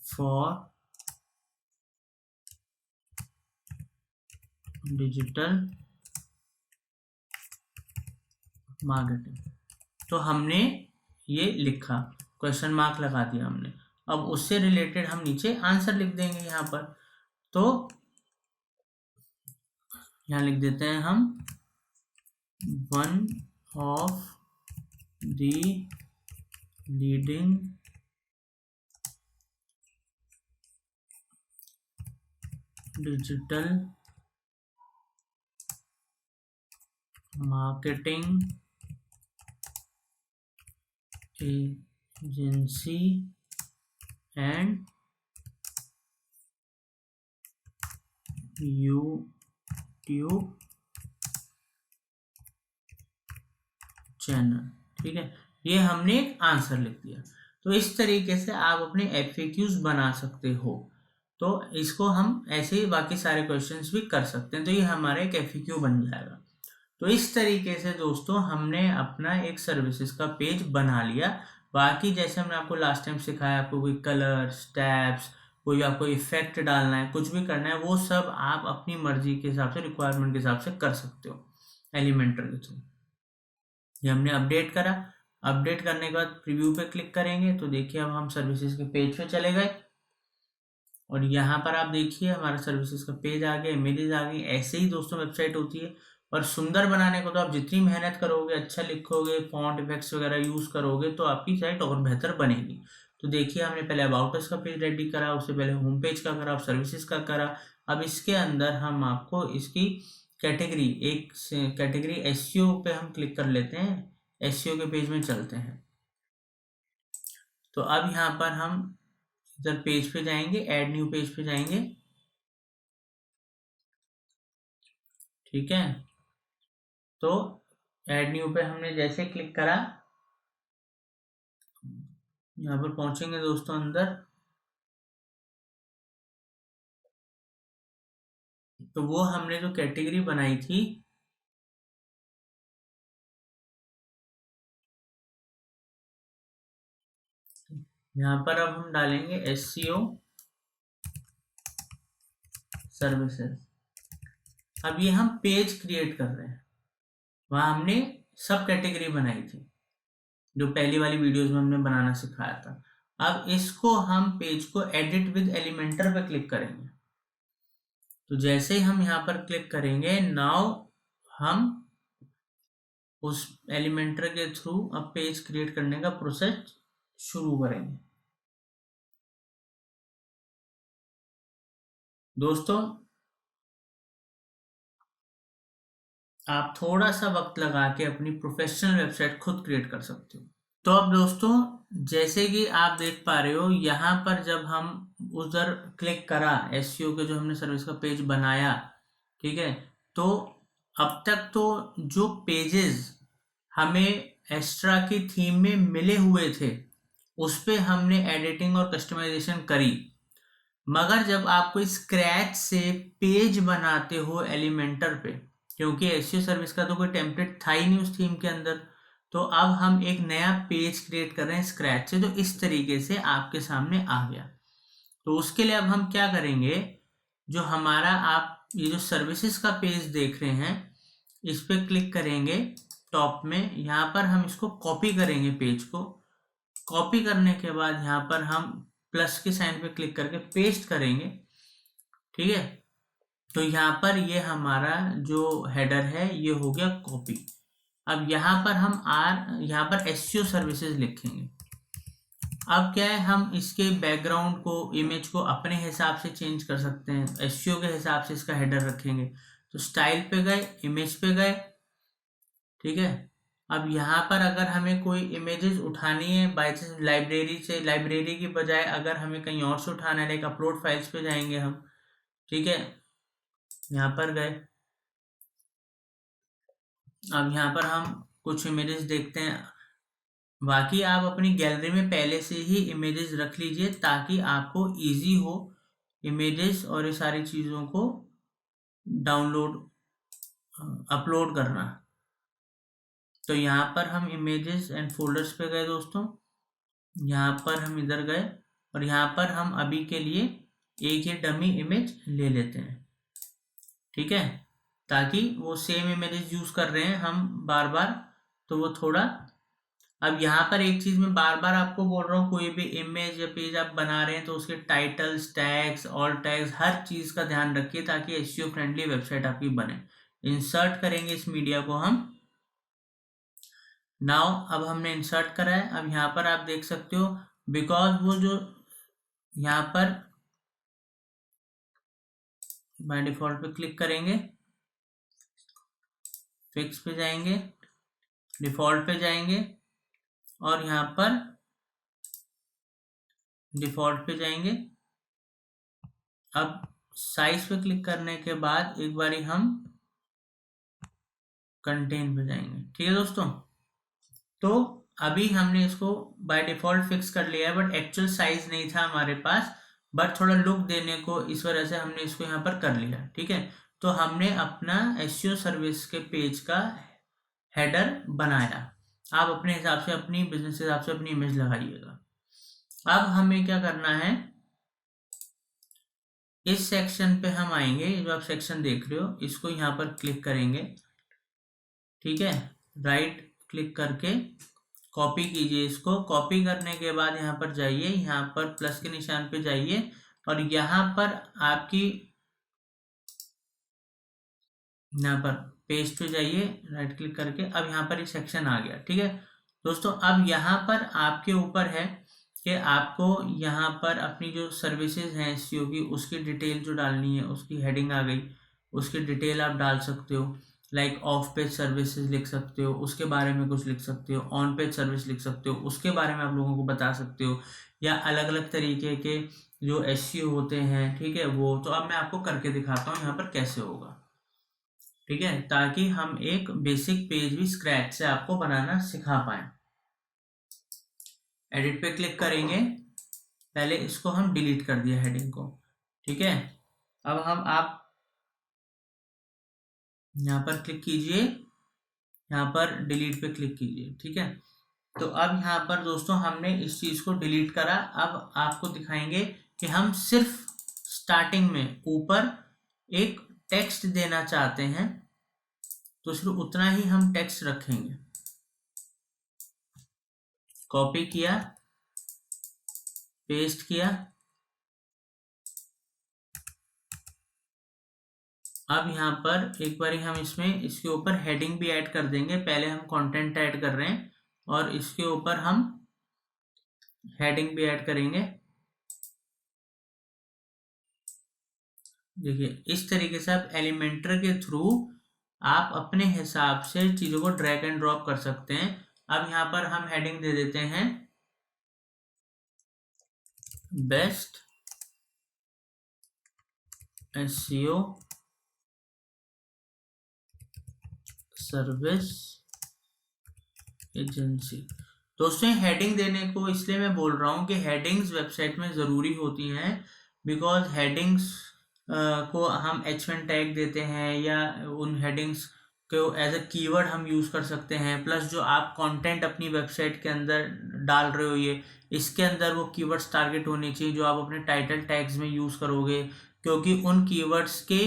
for digital marketing. तो हमने ये लिखा, क्वेश्चन मार्क लगा दिया हमने। अब उससे रिलेटेड हम नीचे आंसर लिख देंगे यहाँ पर। तो यहाँ लिख देते हैं हम one of the leading digital marketing agency and YouTube channel. ठीक है, ये हमने एक आंसर लिख दिया। तो इस तरीके से आप अपने FAQs बना सकते हो। तो इसको हम ऐसे ही बाकी सारे क्वेश्चंस भी कर सकते हैं, तो ये हमारा एक FAQ बन जाएगा। तो इस तरीके से दोस्तों हमने अपना एक सर्विसेज का पेज बना लिया। बाकी जैसे हमने आपको लास्ट टाइम सिखाया, आपको कोई कलर्स, टैब्स, कोई आपको इफेक्ट डालना है, कुछ भी करना है, वो सब आप अपनी मर्जी के हिसाब से, रिक्वायरमेंट के हिसाब से कर सकते हो एलिमेंटर के थ्रू। ये हमने अपडेट करा। अपडेट करने के बाद प्रीव्यू पे क्लिक करेंगे तो देखिए अब हम सर्विसेज के पेज पे चले गए और यहाँ पर आप देखिए हमारा सर्विसेज का पेज आ गया, इमेजेस आ गई। ऐसे ही दोस्तों वेबसाइट होती है। और सुंदर बनाने को तो आप जितनी मेहनत करोगे, अच्छा लिखोगे, फॉन्ट इफेक्ट्स वगैरह यूज करोगे, तो आपकी साइट और बेहतर बनेगी। तो देखिए हमने पहले अबाउट अस का पेज रेडी करा, उससे पहले होम पेज का करा, सर्विसेज का करा। अब इसके अंदर हम आपको इसकी कैटेगरी, एक कैटेगरी SEO पे हम क्लिक कर लेते हैं। SEO के पेज में चलते हैं। तो अब यहाँ पर हम इधर पेज पे जाएंगे, ऐड न्यू पेज पे जाएंगे। ठीक है, तो ऐड न्यू पे हमने जैसे क्लिक करा, यहाँ पर पहुंचेंगे दोस्तों अंदर, तो वो हमने जो कैटेगरी बनाई थी, यहाँ पर अब हम डालेंगे SEO सर्विसेज। अब ये हम पेज क्रिएट कर रहे हैं, वहां हमने सब कैटेगरी बनाई थी जो पहली वाली वीडियोस में हमने बनाना सिखाया था। अब इसको हम पेज को एडिट विद एलिमेंटर पे क्लिक करेंगे। तो जैसे ही हम यहाँ पर क्लिक करेंगे, नाउ हम उस एलिमेंटर के थ्रू अब पेज क्रिएट करने का प्रोसेस शुरू करेंगे। दोस्तों आप थोड़ा सा वक्त लगा के अपनी प्रोफेशनल वेबसाइट खुद क्रिएट कर सकते हो। तो अब दोस्तों जैसे कि आप देख पा रहे हो, यहाँ पर जब हम उधर क्लिक करा, SEO के जो हमने सर्विस का पेज बनाया, ठीक है, तो अब तक तो जो पेजेस हमें एक्स्ट्रा की थीम में मिले हुए थे उस पे हमने एडिटिंग और कस्टमाइजेशन करी। मगर जब आप कोई स्क्रैच से पेज बनाते हो एलिमेंटर पे, क्योंकि SEO सर्विस का तो कोई टेम्पलेट था ही नहीं उस थीम के अंदर, तो अब हम एक नया पेज क्रिएट कर रहे हैं स्क्रैच से, जो इस तरीके से आपके सामने आ गया। तो उसके लिए अब हम क्या करेंगे, जो हमारा आप ये जो सर्विसेज का पेज देख रहे हैं, इस पे क्लिक करेंगे टॉप में। यहाँ पर हम इसको कॉपी करेंगे, पेज को कॉपी करने के बाद यहाँ पर हम प्लस के साइन पे क्लिक करके पेस्ट करेंगे। ठीक है, तो यहाँ पर ये हमारा जो हेडर है ये हो गया कॉपी। अब यहाँ पर हम यहाँ पर SEO सर्विसेज लिखेंगे। अब क्या है, हम इसके बैकग्राउंड को, इमेज को अपने हिसाब से चेंज कर सकते हैं। SEO के हिसाब से इसका हेडर रखेंगे। तो स्टाइल पे गए, इमेज पे गए। ठीक है, अब यहाँ पर अगर हमें कोई इमेजेस उठानी है बाई चांस लाइब्रेरी से, लाइब्रेरी की बजाय अगर हमें कहीं और से उठाना है, लाइक अपलोड फाइल्स पे जाएंगे हम। ठीक है, यहाँ पर गए। अब यहाँ पर हम कुछ इमेजेस देखते हैं। बाकी आप अपनी गैलरी में पहले से ही इमेजेस रख लीजिए ताकि आपको इजी हो इमेजेस और ये सारी चीज़ों को डाउनलोड, अपलोड करना। तो यहाँ पर हम इमेजेस एंड फोल्डर्स पे गए दोस्तों, यहाँ पर हम इधर गए और यहाँ पर हम अभी के लिए एक ही डमी इमेज ले लेते हैं। ठीक है, ताकि वो सेम इमेजेस यूज कर रहे हैं हम बार बार, तो वो थोड़ा। अब यहाँ पर एक चीज मैं बार बार आपको बोल रहा हूँ, कोई भी इमेज या पेज आप बना रहे हैं तो उसके टाइटल्स, टैग्स, ऑल टैग्स, हर चीज का ध्यान रखिए ताकि SEO फ्रेंडली वेबसाइट आपकी बने। इंसर्ट करेंगे इस मीडिया को हम। नाउ अब हमने इंसर्ट करा है। अब यहाँ पर आप देख सकते हो, बिकॉज वो जो यहाँ पर बाय डिफॉल्ट पे क्लिक करेंगे, फिक्स पे जाएंगे, डिफॉल्ट पे जाएंगे और यहाँ पर डिफॉल्ट पे जाएंगे। अब साइज पे क्लिक करने के बाद एक बारी हम कंटेंट पे जाएंगे। ठीक है दोस्तों, तो अभी हमने इसको बाय डिफॉल्ट फिक्स कर लिया है, बट एक्चुअल साइज नहीं था हमारे पास, बट थोड़ा लुक देने को इस वजह से हमने इसको यहाँ पर कर लिया। ठीक है, तो हमने अपना एसईओ सर्विस के पेज का हेडर बनाया। आप अपने हिसाब से, अपनी बिजनेस के हिसाब से अपनी इमेज लगाइएगा। अब हमें क्या करना है, इस सेक्शन पे हम आएंगे, जो आप सेक्शन देख रहे हो इसको यहाँ पर क्लिक करेंगे। ठीक है, राइट क्लिक करके कॉपी कीजिए। इसको कॉपी करने के बाद यहाँ पर जाइए, यहाँ पर प्लस के निशान पे जाइए और यहाँ पर आपकी, यहाँ पर पेस्ट पे जाइए, राइट क्लिक करके। अब यहाँ पर एक सेक्शन आ गया। ठीक है दोस्तों, अब यहाँ पर आपके ऊपर है कि आपको यहाँ पर अपनी जो सर्विसेज हैं एसईओ की, उसकी डिटेल जो डालनी है, उसकी हेडिंग आ गई, उसकी डिटेल आप डाल सकते हो। लाइक ऑफ पेज सर्विसेज लिख सकते हो, उसके बारे में कुछ लिख सकते हो। ऑन पेज सर्विस लिख सकते हो, उसके बारे में आप लोगों को बता सकते हो, या अलग अलग तरीके के जो एसईओ होते हैं। ठीक है, वो तो अब मैं आपको करके दिखाता हूँ यहाँ पर कैसे होगा। ठीक है, ताकि हम एक बेसिक पेज भी स्क्रैच से आपको बनाना सिखा पाए। एडिट पे क्लिक करेंगे, पहले इसको हम डिलीट कर दिया हेडिंग को। ठीक है, अब आप यहाँ पर क्लिक कीजिए, यहाँ पर डिलीट पे क्लिक कीजिए। ठीक है, तो अब यहाँ पर दोस्तों हमने इस चीज को डिलीट करा। अब आपको दिखाएंगे कि हम सिर्फ स्टार्टिंग में ऊपर एक टेक्स्ट देना चाहते हैं, तो सिर्फ उतना ही हम टेक्स्ट रखेंगे। कॉपी किया, पेस्ट किया। अब यहाँ पर एक बार हम इसमें इसके ऊपर हेडिंग भी ऐड कर देंगे। पहले हम कंटेंट ऐड कर रहे हैं और इसके ऊपर हम हेडिंग भी ऐड करेंगे। देखिए, इस तरीके से आप एलिमेंटर के थ्रू आप अपने हिसाब से चीजों को ड्रैग एंड ड्रॉप कर सकते हैं। अब यहाँ पर हम हेडिंग दे देते हैं बेस्ट एसईओ सर्विस एजेंसी। दोस्तों, हेडिंग देने को इसलिए मैं बोल रहा हूँ कि हेडिंग्स वेबसाइट में ज़रूरी होती हैं, बिकॉज हेडिंग्स को हम H1 टैग देते हैं, या उन हेडिंग्स को एज अ कीवर्ड हम यूज़ कर सकते हैं। प्लस जो आप कंटेंट अपनी वेबसाइट के अंदर डाल रहे हो, ये इसके अंदर वो कीवर्ड्स टारगेट होने चाहिए जो आप अपने टाइटल टैग्स में यूज़ करोगे, क्योंकि उन कीवर्ड्स के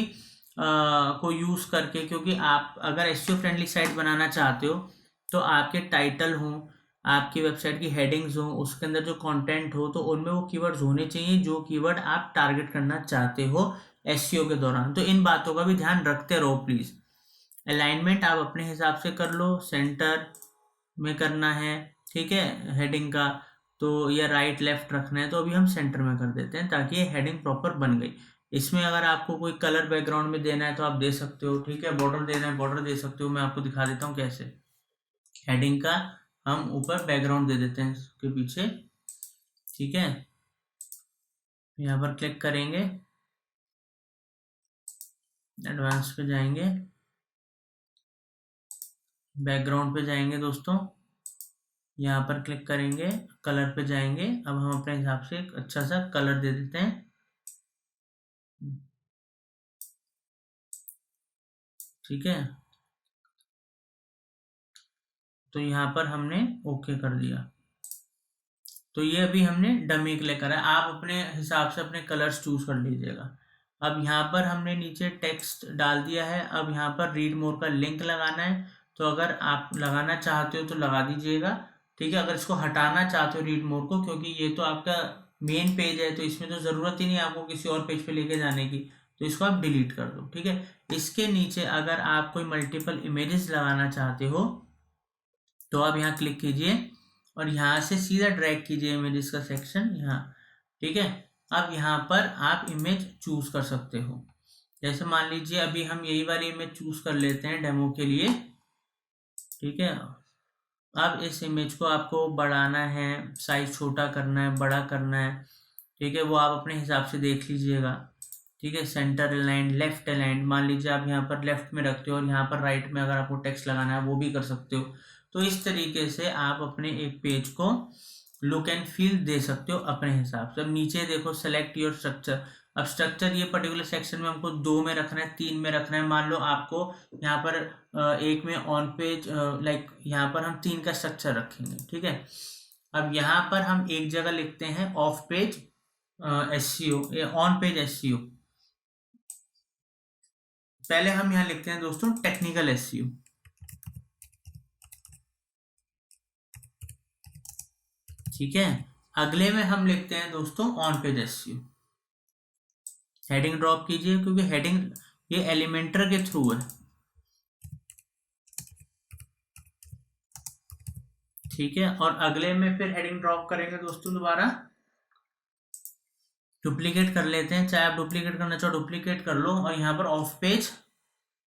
को यूज़ करके, क्योंकि आप अगर एसईओ फ्रेंडली साइट बनाना चाहते हो तो आपके टाइटल हो, आपकी वेबसाइट की हेडिंग्स हो, उसके अंदर जो कंटेंट हो, तो उनमें वो कीवर्ड्स होने चाहिए जो कीवर्ड आप टारगेट करना चाहते हो एसईओ के दौरान। तो इन बातों का भी ध्यान रखते रहो प्लीज़। अलाइनमेंट आप अपने हिसाब से कर लो, सेंटर में करना है। ठीक है, हेडिंग का तो या राइट लेफ्ट रखना है, तो अभी हम सेंटर में कर देते हैं ताकि ये हेडिंग प्रॉपर बन गई। इसमें अगर आपको कोई कलर बैकग्राउंड में देना है तो आप दे सकते हो। ठीक है, बॉर्डर देना है बॉर्डर दे सकते हो। मैं आपको दिखा देता हूँ कैसे। हेडिंग का हम ऊपर बैकग्राउंड दे देते हैं इसके पीछे। ठीक है, यहाँ पर क्लिक करेंगे, एडवांस पे जाएंगे, बैकग्राउंड पे जाएंगे दोस्तों, यहाँ पर क्लिक करेंगे, कलर पे जाएंगे। अब हम अपने हिसाब से एक अच्छा सा कलर दे देते हैं। ठीक है, तो यहाँ पर हमने ओके कर दिया। तो ये अभी हमने डमी के लिए करा है, आप अपने हिसाब से अपने कलर्स चूज कर लीजिएगा। अब यहाँ पर हमने नीचे टेक्स्ट डाल दिया है। अब यहाँ पर रीड मोर का लिंक लगाना है, तो अगर आप लगाना चाहते हो तो लगा दीजिएगा। ठीक है, अगर इसको हटाना चाहते हो रीड मोर को, क्योंकि ये तो आपका मेन पेज है, तो इसमें तो ज़रूरत ही नहीं है आपको किसी और पेज पे लेके जाने की, तो इसको आप डिलीट कर दो। ठीक है, इसके नीचे अगर आप कोई मल्टीपल इमेजेस लगाना चाहते हो तो आप यहाँ क्लिक कीजिए और यहाँ से सीधा ड्रैग कीजिए इमेजेस का सेक्शन यहाँ। ठीक है, अब यहाँ पर आप इमेज चूज कर सकते हो। जैसे मान लीजिए अभी हम यही वाली इमेज चूज कर लेते हैं डेमो के लिए। ठीक है, अब इस इमेज को आपको बढ़ाना है, साइज छोटा करना है, बड़ा करना है। ठीक है, वो आप अपने हिसाब से देख लीजिएगा। ठीक है, सेंटर अलाइन, लेफ्ट अलाइन, मान लीजिए आप यहाँ पर लेफ्ट में रखते हो और यहाँ पर राइट में अगर आपको टेक्स्ट लगाना है वो भी कर सकते हो। तो इस तरीके से आप अपने एक पेज को लुक एंड फील दे सकते हो अपने हिसाब से। अब नीचे देखो सेलेक्ट योर स्ट्रक्चर। अब स्ट्रक्चर ये पर्टिकुलर सेक्शन में हमको 2 में रखना है, 3 में रखना है। मान लो आपको यहाँ पर एक में ऑन पेज लाइक यहाँ पर हम 3 का स्ट्रक्चर रखेंगे, ठीक है। अब यहाँ पर हम एक जगह लिखते हैं of page SEO, on page SEO. पहले हम यहाँ लिखते हैं दोस्तों टेक्निकल एसईओ, ठीक है। अगले में हम लिखते हैं दोस्तों on page SEO. Heading drop कीजिए क्योंकि हेडिंग ये एलिमेंटर के थ्रू है, ठीक है। और अगले में फिर हेडिंग ड्रॉप करेंगे दोस्तों दोबारा, डुप्लीकेट कर लेते हैं। चाहे आप डुप्लीकेट करना चाहो डुप्लीकेट कर लो, और यहाँ पर ऑफ पेज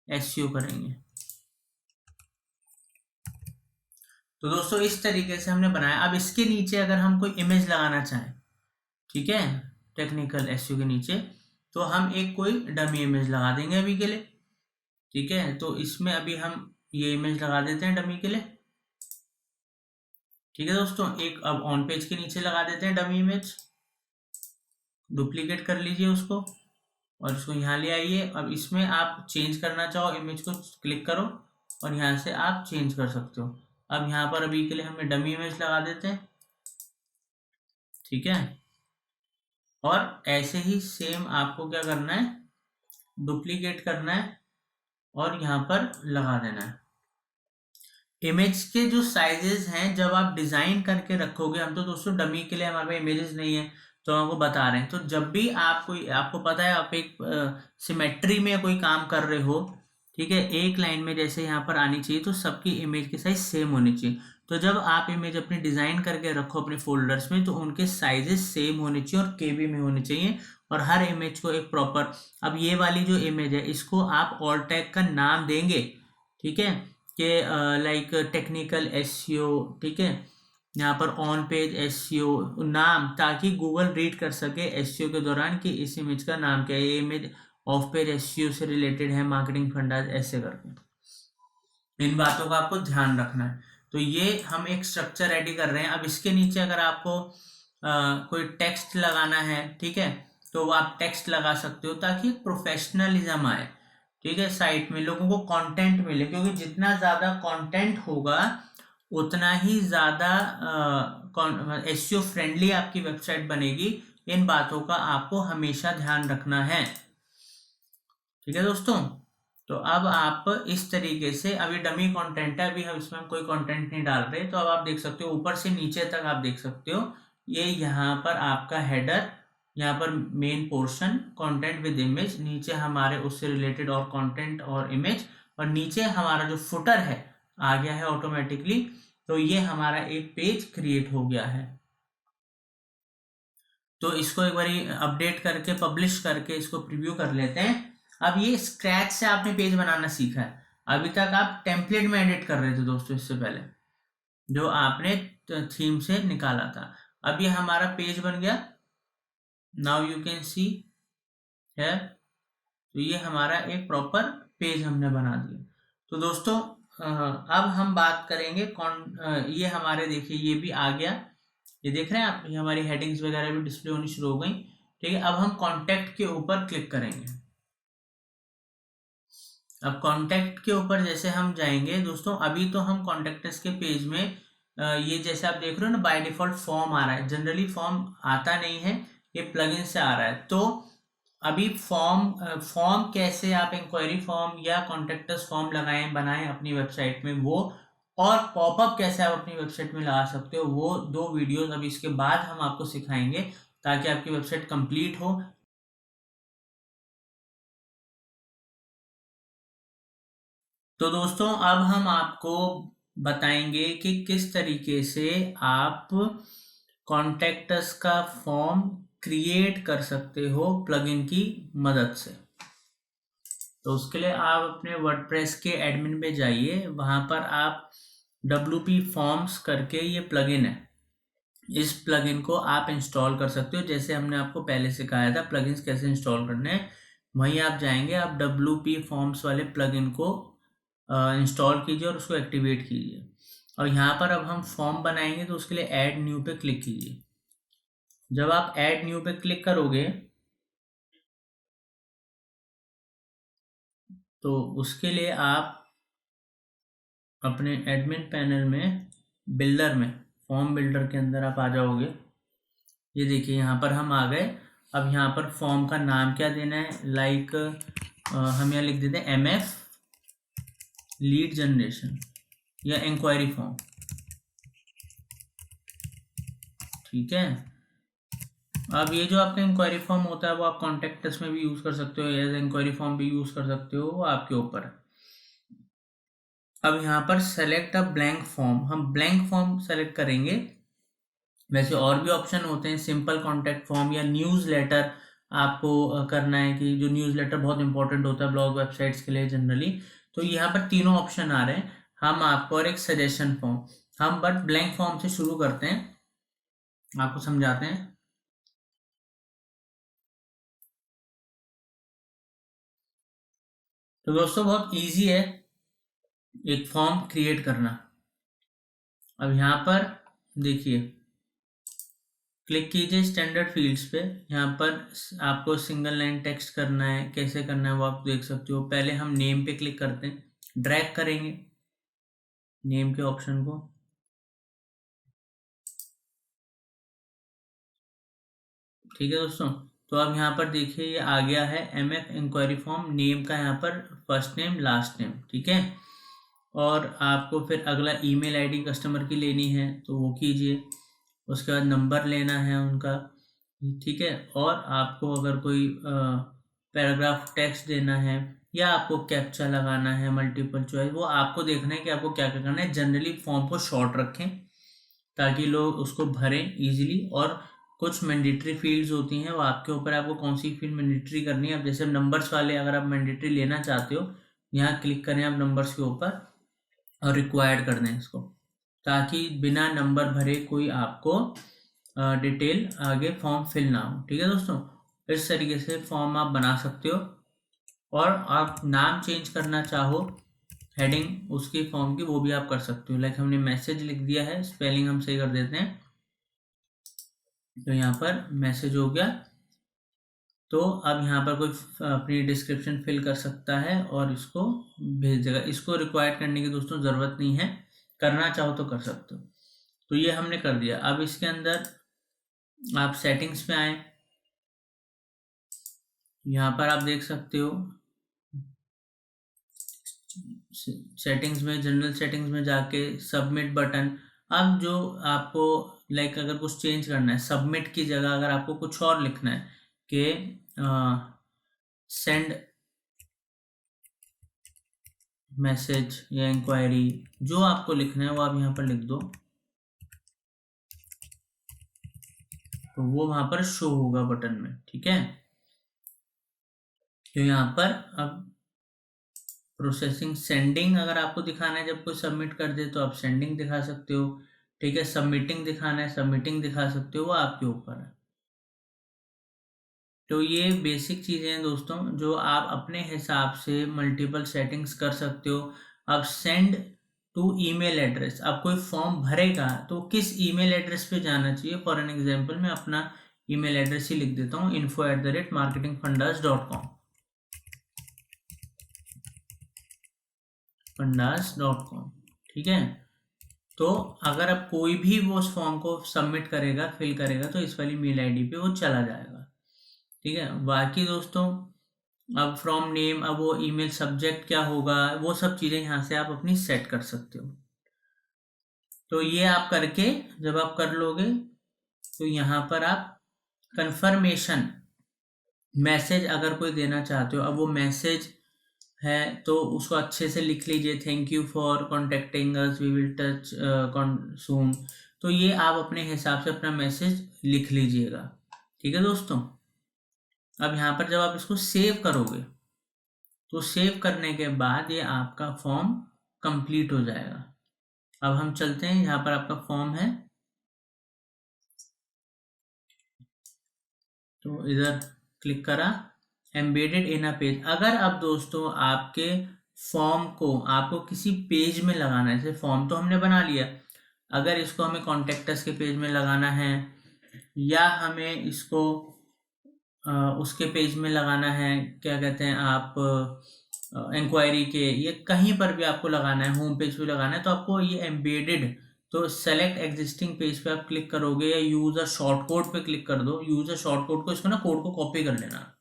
एसईओ करेंगे। तो दोस्तों इस तरीके से हमने बनाया। अब इसके नीचे अगर हम कोई इमेज लगाना चाहें, ठीक है, टेक्निकल एसईओ के नीचे, तो हम एक कोई डमी इमेज लगा देंगे अभी के लिए, ठीक है। तो इसमें अभी हम ये इमेज लगा देते हैं डमी के लिए, ठीक है दोस्तों। एक अब ऑन पेज के नीचे लगा देते हैं डमी इमेज, डुप्लीकेट कर लीजिए उसको और इसको यहाँ ले आइए। अब इसमें आप चेंज करना चाहो इमेज को क्लिक करो और यहाँ से आप चेंज कर सकते हो। अब यहाँ पर अभी के लिए हमें डमी इमेज लगा देते हैं, ठीक है। और ऐसे ही सेम आपको क्या करना है, डुप्लीकेट करना है और यहाँ पर लगा देना है। इमेज के जो साइजेस हैं जब आप डिजाइन करके रखोगे, हम तो दोस्तों डमी के लिए हमारे पास इमेजेस नहीं है तो हम आपको बता रहे हैं। तो जब भी आप कोई, आपको पता है आप एक सिमेट्री में कोई काम कर रहे हो, ठीक है, एक लाइन में जैसे यहाँ पर आनी चाहिए तो सबकी इमेज की साइज सेम होनी चाहिए। तो जब आप इमेज अपनी डिजाइन करके रखो अपने फोल्डर्स में तो उनके साइजेस सेम होने चाहिए और केबी में होने चाहिए, और हर इमेज को एक प्रॉपर। अब ये वाली जो इमेज है इसको आप ऑल्ट टैग का नाम देंगे, ठीक है, कि लाइक टेक्निकल एसईओ, ठीक है। यहाँ पर ऑन पेज एसईओ नाम, ताकि गूगल रीड कर सके एसईओ के दौरान कि इस इमेज का नाम क्या है, ये इमेज ऑफ पेज एसईओ से रिलेटेड है, मार्केटिंग फंडाज, ऐसे करके इन बातों का आपको ध्यान रखना है। तो ये हम एक स्ट्रक्चर रेडी कर रहे हैं। अब इसके नीचे अगर आपको कोई टेक्स्ट लगाना है, ठीक है, तो आप टेक्स्ट लगा सकते हो ताकि प्रोफेशनलिज्म आए, ठीक है, साइट में लोगों को कंटेंट मिले, क्योंकि जितना ज़्यादा कंटेंट होगा उतना ही ज़्यादा एसईओ फ्रेंडली आपकी वेबसाइट बनेगी। इन बातों का आपको हमेशा ध्यान रखना है, ठीक है दोस्तों। तो अब आप इस तरीके से, अभी डमी कंटेंट है, अभी हम इसमें कोई कंटेंट नहीं डाल रहे, तो अब आप देख सकते हो ऊपर से नीचे तक आप देख सकते हो, ये यहाँ पर आपका हेडर, यहाँ पर main portion content with image, नीचे हमारे उससे रिलेटेड और कंटेंट और इमेज, और नीचे हमारा जो फुटर है आ गया है ऑटोमेटिकली। तो ये हमारा एक पेज क्रिएट हो गया है। तो इसको एक बार अपडेट करके पब्लिश करके इसको प्रीव्यू कर लेते हैं। अब ये स्क्रैच से आपने पेज बनाना सीखा है, अभी तक आप टेम्पलेट में एडिट कर रहे थे दोस्तों इससे पहले, जो आपने थीम से निकाला था। अब ये हमारा पेज बन गया, नाउ यू कैन सी है। तो ये हमारा एक प्रॉपर पेज हमने बना दिया। तो दोस्तों अब हम बात करेंगे ये हमारे, देखिए ये भी आ गया, ये देख रहे हैं आप, ये हमारी हेडिंग्स वगैरह भी डिस्प्ले होनी शुरू हो गई, ठीक है। अब हम कॉन्टैक्ट के ऊपर क्लिक करेंगे। अब कॉन्टैक्ट के ऊपर जैसे हम जाएंगे दोस्तों, अभी तो हम कॉन्टैक्टस के पेज में ये जैसे आप देख रहे हो ना, बाय डिफॉल्ट फॉर्म आ रहा है, जनरली फॉर्म आता नहीं है, ये प्लगइन से आ रहा है। तो अभी फॉर्म कैसे आप इंक्वायरी फॉर्म या कॉन्टैक्टस फॉर्म लगाएं बनाएं अपनी वेबसाइट में, वो और पॉपअप कैसे आप अपनी वेबसाइट में लगा सकते हो, वो 2 वीडियोस अभी इसके बाद हम आपको सिखाएंगे ताकि आपकी वेबसाइट कंप्लीट हो। तो दोस्तों अब हम आपको बताएंगे कि किस तरीके से आप कॉन्टैक्टस का फॉर्म क्रिएट कर सकते हो प्लगइन की मदद से। तो उसके लिए आप अपने वर्डप्रेस के एडमिन पे जाइए, वहां पर आप WP फॉर्म्स करके ये प्लगइन है, इस प्लगइन को आप इंस्टॉल कर सकते हो। जैसे हमने आपको पहले सिखाया था प्लगइन्स कैसे इंस्टॉल करने हैं, वहीं आप जाएंगे, आप WP फॉर्म्स वाले प्लगइन को इंस्टॉल कीजिए और उसको एक्टिवेट कीजिए। और यहाँ पर अब हम फॉर्म बनाएंगे तो उसके लिए ऐड न्यू पे क्लिक कीजिए। जब आप ऐड न्यू पे क्लिक करोगे तो उसके लिए आप अपने एडमिन पैनल में बिल्डर में फॉर्म बिल्डर के अंदर आप आ जाओगे। ये देखिए यहाँ पर हम आ गए। अब यहाँ पर फॉर्म का नाम क्या देना है, लाइक हम यहाँ लिख देते हैं MF लीड जनरेशन या इंक्वायरी फॉर्म। ठीक है। अब ये जो आपका इंक्वायरी फॉर्म होता है वो आप कॉन्टेक्ट अस में भी यूज कर सकते हो, एज इंक्वायरी फॉर्म भी यूज कर सकते हो, वो आपके ऊपर है। अब यहाँ पर सेलेक्ट अ ब्लैंक फॉर्म, हम ब्लैंक फॉर्म सेलेक्ट करेंगे। वैसे और भी ऑप्शन होते हैं, सिंपल कॉन्टैक्ट फॉर्म या न्यूज़ लेटर आपको करना है, कि जो न्यूज़ लेटर बहुत इंपॉर्टेंट होता है ब्लॉग वेबसाइट्स के लिए जनरली। तो यहाँ पर तीनों ऑप्शन आ रहे हैं। हम आपको और एक सजेशन फॉर्म, हम बट ब्लैंक फॉर्म से शुरू करते हैं, आपको समझाते हैं। तो दोस्तों बहुत इजी है एक फॉर्म क्रिएट करना। अब यहाँ पर देखिए, क्लिक कीजिए स्टैंडर्ड फील्ड्स पे। यहाँ पर आपको सिंगल लाइन टेक्स्ट करना है, कैसे करना है वो आप देख सकते हो। पहले हम नेम पे क्लिक करते हैं, ड्रैग करेंगे नेम के ऑप्शन को। ठीक है दोस्तों, तो अब यहाँ पर देखिए ये आ गया है MF इंक्वायरी फॉर्म, नेम का यहाँ पर फर्स्ट नेम लास्ट नेम। ठीक है। और आपको फिर अगला ईमेल आईडी कस्टमर की लेनी है तो वो कीजिए। उसके बाद नंबर लेना है उनका। ठीक है। और आपको अगर कोई पैराग्राफ टेक्स्ट देना है या आपको कैप्चा लगाना है, मल्टीपल चॉइस, वो आपको देखना है कि आपको क्या क्या करना है। जनरली फॉर्म को शॉर्ट रखें ताकि लोग उसको भरें इजीली। और कुछ मैंडेटरी फील्ड्स होती हैं, वो आपके ऊपर है, आपको कौन सी फील्ड मैंडेटरी करनी है। अब जैसे नंबर्स वाले अगर आप मैंडेटरी लेना चाहते हो, यहाँ क्लिक करें आप नंबर्स के ऊपर और रिक्वायर्ड कर दें इसको, ताकि बिना नंबर भरे कोई आपको डिटेल आगे फॉर्म फिल ना हो। ठीक है दोस्तों, इस तरीके से फॉर्म आप बना सकते हो। और आप नाम चेंज करना चाहो हेडिंग उसकी फॉर्म की, वो भी आप कर सकते हो। लाइक हमने मैसेज लिख दिया है, स्पेलिंग हम सही कर देते हैं, तो यहाँ पर मैसेज हो गया। तो अब यहाँ पर कोई अपनी डिस्क्रिप्शन फिल कर सकता है और इसको भेज देगा। इसको रिक्वायर्ड करने की दोस्तों ज़रूरत नहीं है, करना चाहो तो कर सकते हो। तो ये हमने कर दिया। अब इसके अंदर आप सेटिंग्स पे आए, यहाँ पर आप देख सकते हो सेटिंग्स में, जनरल सेटिंग्स में जाके सबमिट बटन। अब जो आपको लाइक अगर कुछ चेंज करना है, सबमिट की जगह अगर आपको कुछ और लिखना है कि सेंड मैसेज या इंक्वायरी, जो आपको लिखना है वो आप यहाँ पर लिख दो, तो वो वहां पर शो होगा बटन में। ठीक है। तो यहाँ पर अब प्रोसेसिंग सेंडिंग अगर आपको दिखाना है, जब कोई सबमिट कर दे तो आप सेंडिंग दिखा सकते हो। ठीक है। सबमिटिंग दिखाना है, सबमिटिंग दिखा सकते हो, वो आपके ऊपर है। तो ये बेसिक चीज़ें हैं दोस्तों, जो आप अपने हिसाब से मल्टीपल सेटिंग्स कर सकते हो। अब सेंड टू ईमेल एड्रेस, अब कोई फॉर्म भरेगा तो किस ईमेल एड्रेस पे जाना चाहिए। फॉर एन एग्जांपल मैं अपना ईमेल एड्रेस ही लिख देता हूँ, info@marketingfundas.com, fundas.com। ठीक है। तो अगर अब कोई भी वो उस फॉर्म को सबमिट करेगा, फिल करेगा, तो इस वाली मेल आईडी पे वो चला जाएगा। ठीक है। बाकी दोस्तों अब फ्रॉम नेम, अब वो ईमेल सब्जेक्ट क्या होगा, वो सब चीज़ें यहाँ से आप अपनी सेट कर सकते हो। तो ये आप करके जब आप कर लोगे तो यहाँ पर आप कंफर्मेशन मैसेज अगर कोई देना चाहते हो, अब वो मैसेज है तो उसको अच्छे से लिख लीजिए, thank you for contacting us, we will touch soon. तो ये आप अपने हिसाब से अपना मैसेज लिख लीजिएगा। ठीक है दोस्तों। अब यहाँ पर जब आप इसको सेव करोगे तो सेव करने के बाद ये आपका फॉर्म कंप्लीट हो जाएगा। अब हम चलते हैं, यहाँ पर आपका फॉर्म है, तो इधर क्लिक करा, एम्बेडेड इन अ पेज। अगर अब दोस्तों आपके फॉर्म को आपको किसी पेज में लगाना है। जैसे फॉर्म तो हमने बना लिया, अगर इसको हमें कॉन्टेक्ट के पेज में लगाना है या हमें इसको उसके पेज में लगाना है, क्या कहते हैं आप, इंक्वायरी के, ये कहीं पर भी आपको लगाना है, होम पेज पे लगाना है, तो आपको ये एम्बेडेड, तो सेलेक्ट एग्जिस्टिंग पेज पे आप क्लिक करोगे या यूज अ शॉर्ट कोड पे क्लिक कर दो। यूज अ शॉर्ट कोड को, इसको ना कोड को कॉपी कर लेना।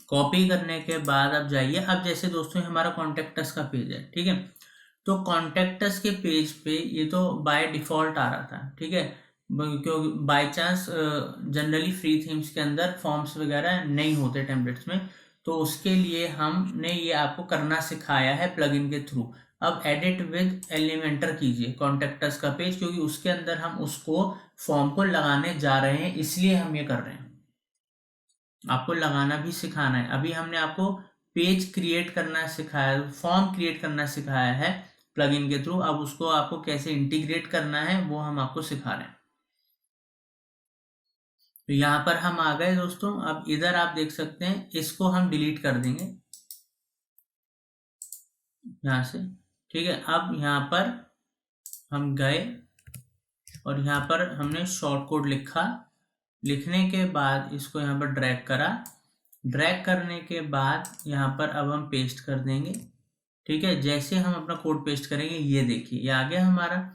कॉपी करने के बाद अब जाइए, अब जैसे दोस्तों हमारा कॉन्टेक्टस का पेज है, ठीक है, तो कॉन्टेक्टस के पेज पे ये तो बाय डिफॉल्ट आ रहा था, ठीक है, क्योंकि by chance generally free themes के अंदर फॉर्म्स वगैरह नहीं होते टेम्पलेट्स में, तो उसके लिए हमने ये आपको करना सिखाया है प्लगइन के थ्रू। अब एडिट विद एलिमेंटर कीजिए कॉन्टेक्टस का पेज, क्योंकि उसके अंदर हम उसको फॉर्म को लगाने जा रहे हैं, इसलिए हम ये कर रहे हैं, आपको लगाना भी सिखाना है। अभी हमने आपको पेज क्रिएट करना सिखाया, फॉर्म क्रिएट करना सिखाया है प्लगइन के थ्रू, अब उसको आपको कैसे इंटीग्रेट करना है वो हम आपको सिखा रहे हैं। तो यहाँ पर हम आ गए दोस्तों, अब इधर आप देख सकते हैं, इसको हम डिलीट कर देंगे यहाँ से, ठीक है। अब यहाँ पर हम गए और यहाँ पर हमने शॉर्ट कोड लिखा, लिखने के बाद इसको यहाँ पर ड्रैग करा, ड्रैग करने के बाद यहाँ पर अब हम पेस्ट कर देंगे, ठीक है। जैसे हम अपना कोड पेस्ट करेंगे, ये देखिए ये आ गया हमारा,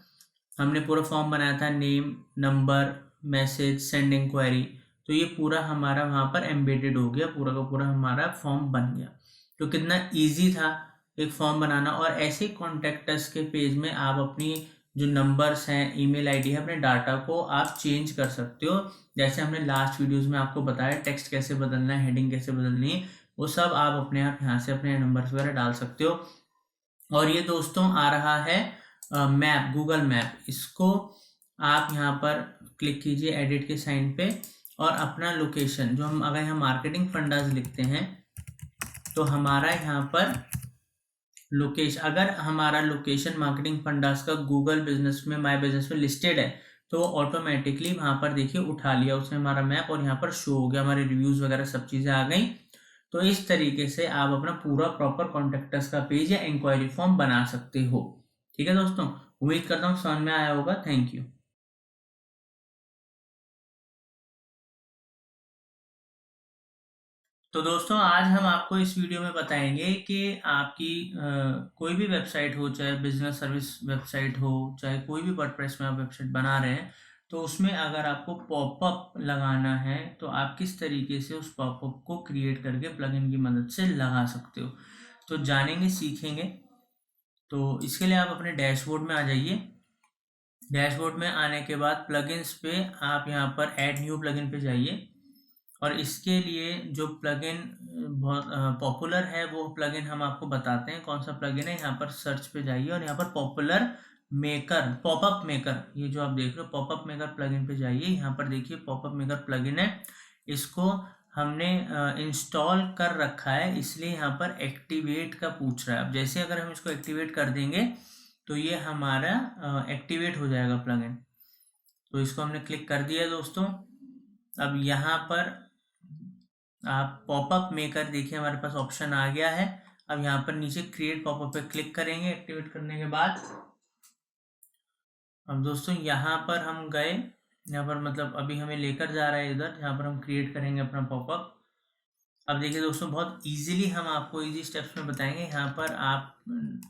हमने पूरा फॉर्म बनाया था, name, number, message, send enquiry, तो ये पूरा हमारा वहाँ पर एम्बेडेड हो गया, पूरा का पूरा हमारा फॉर्म बन गया। तो कितना इजी था एक फॉर्म बनाना। और ऐसे कॉन्टेक्ट अस के पेज में आप अपनी जो नंबर्स हैं, ईमेल आईडी है, अपने डाटा को आप चेंज कर सकते हो। जैसे हमने लास्ट वीडियोस में आपको बताया टेक्स्ट कैसे बदलना है, हेडिंग कैसे बदलनी है, वो सब आप अपने आप यहाँ से अपने नंबर्स वगैरह डाल सकते हो। और ये दोस्तों आ रहा है मैप, गूगल मैप, इसको आप यहाँ पर क्लिक कीजिए एडिट के साइन पे, और अपना लोकेशन जो हम, अगर हम मार्केटिंग फंडास लिखते हैं तो हमारा यहाँ पर लोकेशन, अगर हमारा लोकेशन मार्केटिंग फंडास का गूगल बिजनेस में, माय बिजनेस में लिस्टेड है, तो ऑटोमेटिकली वहाँ पर देखिए उठा लिया उसने हमारा मैप, और यहाँ पर शो हो गया, हमारे रिव्यूज वगैरह सब चीज़ें आ गई। तो इस तरीके से आप अपना पूरा प्रॉपर कॉन्टेक्टस का पेज या इंक्वायरी फॉर्म बना सकते हो। ठीक है दोस्तों, उम्मीद करता हूँ समझ में आया होगा। Thank you. तो दोस्तों आज हम आपको इस वीडियो में बताएंगे कि आपकी कोई भी वेबसाइट हो, चाहे बिजनेस सर्विस वेबसाइट हो, चाहे कोई भी वर्डप्रेस में आप वेबसाइट बना रहे हैं, तो उसमें अगर आपको पॉपअप लगाना है तो आप किस तरीके से उस पॉपअप को क्रिएट करके प्लगइन की मदद से लगा सकते हो, तो जानेंगे, सीखेंगे। तो इसके लिए आप अपने डैशबोर्ड में आ जाइए। डैशबोर्ड में आने के बाद प्लगइन्स पे आप यहाँ पर ऐड न्यू प्लगइन पे जाइए, और इसके लिए जो प्लगइन बहुत पॉपुलर है वो प्लगइन हम आपको बताते हैं कौन सा प्लगइन है। यहाँ पर सर्च पे जाइए और यहाँ पर पॉपुलर मेकर, पॉपअप मेकर, ये जो आप देख रहे हो पॉपअप मेकर प्लगइन पे जाइए। यहाँ पर देखिए पॉपअप मेकर प्लगइन है, इसको हमने इंस्टॉल कर रखा है, इसलिए यहाँ पर एक्टिवेट का पूछ रहा है। अब जैसे अगर हम इसको एक्टिवेट कर देंगे तो ये हमारा एक्टिवेट हो जाएगा प्लगइन। तो इसको हमने क्लिक कर दिया दोस्तों। अब यहाँ पर आप पॉपअप मेकर देखिए हमारे पास ऑप्शन आ गया है। अब यहाँ पर नीचे क्रिएट पॉपअप पे क्लिक करेंगे एक्टिवेट करने के बाद। अब दोस्तों यहाँ पर हम गए, यहाँ पर मतलब अभी हमें लेकर जा रहा है इधर, जहाँ पर हम क्रिएट करेंगे अपना पॉपअप। अब देखिए दोस्तों बहुत इजीली हम आपको इजी स्टेप्स में बताएंगे। यहाँ पर आप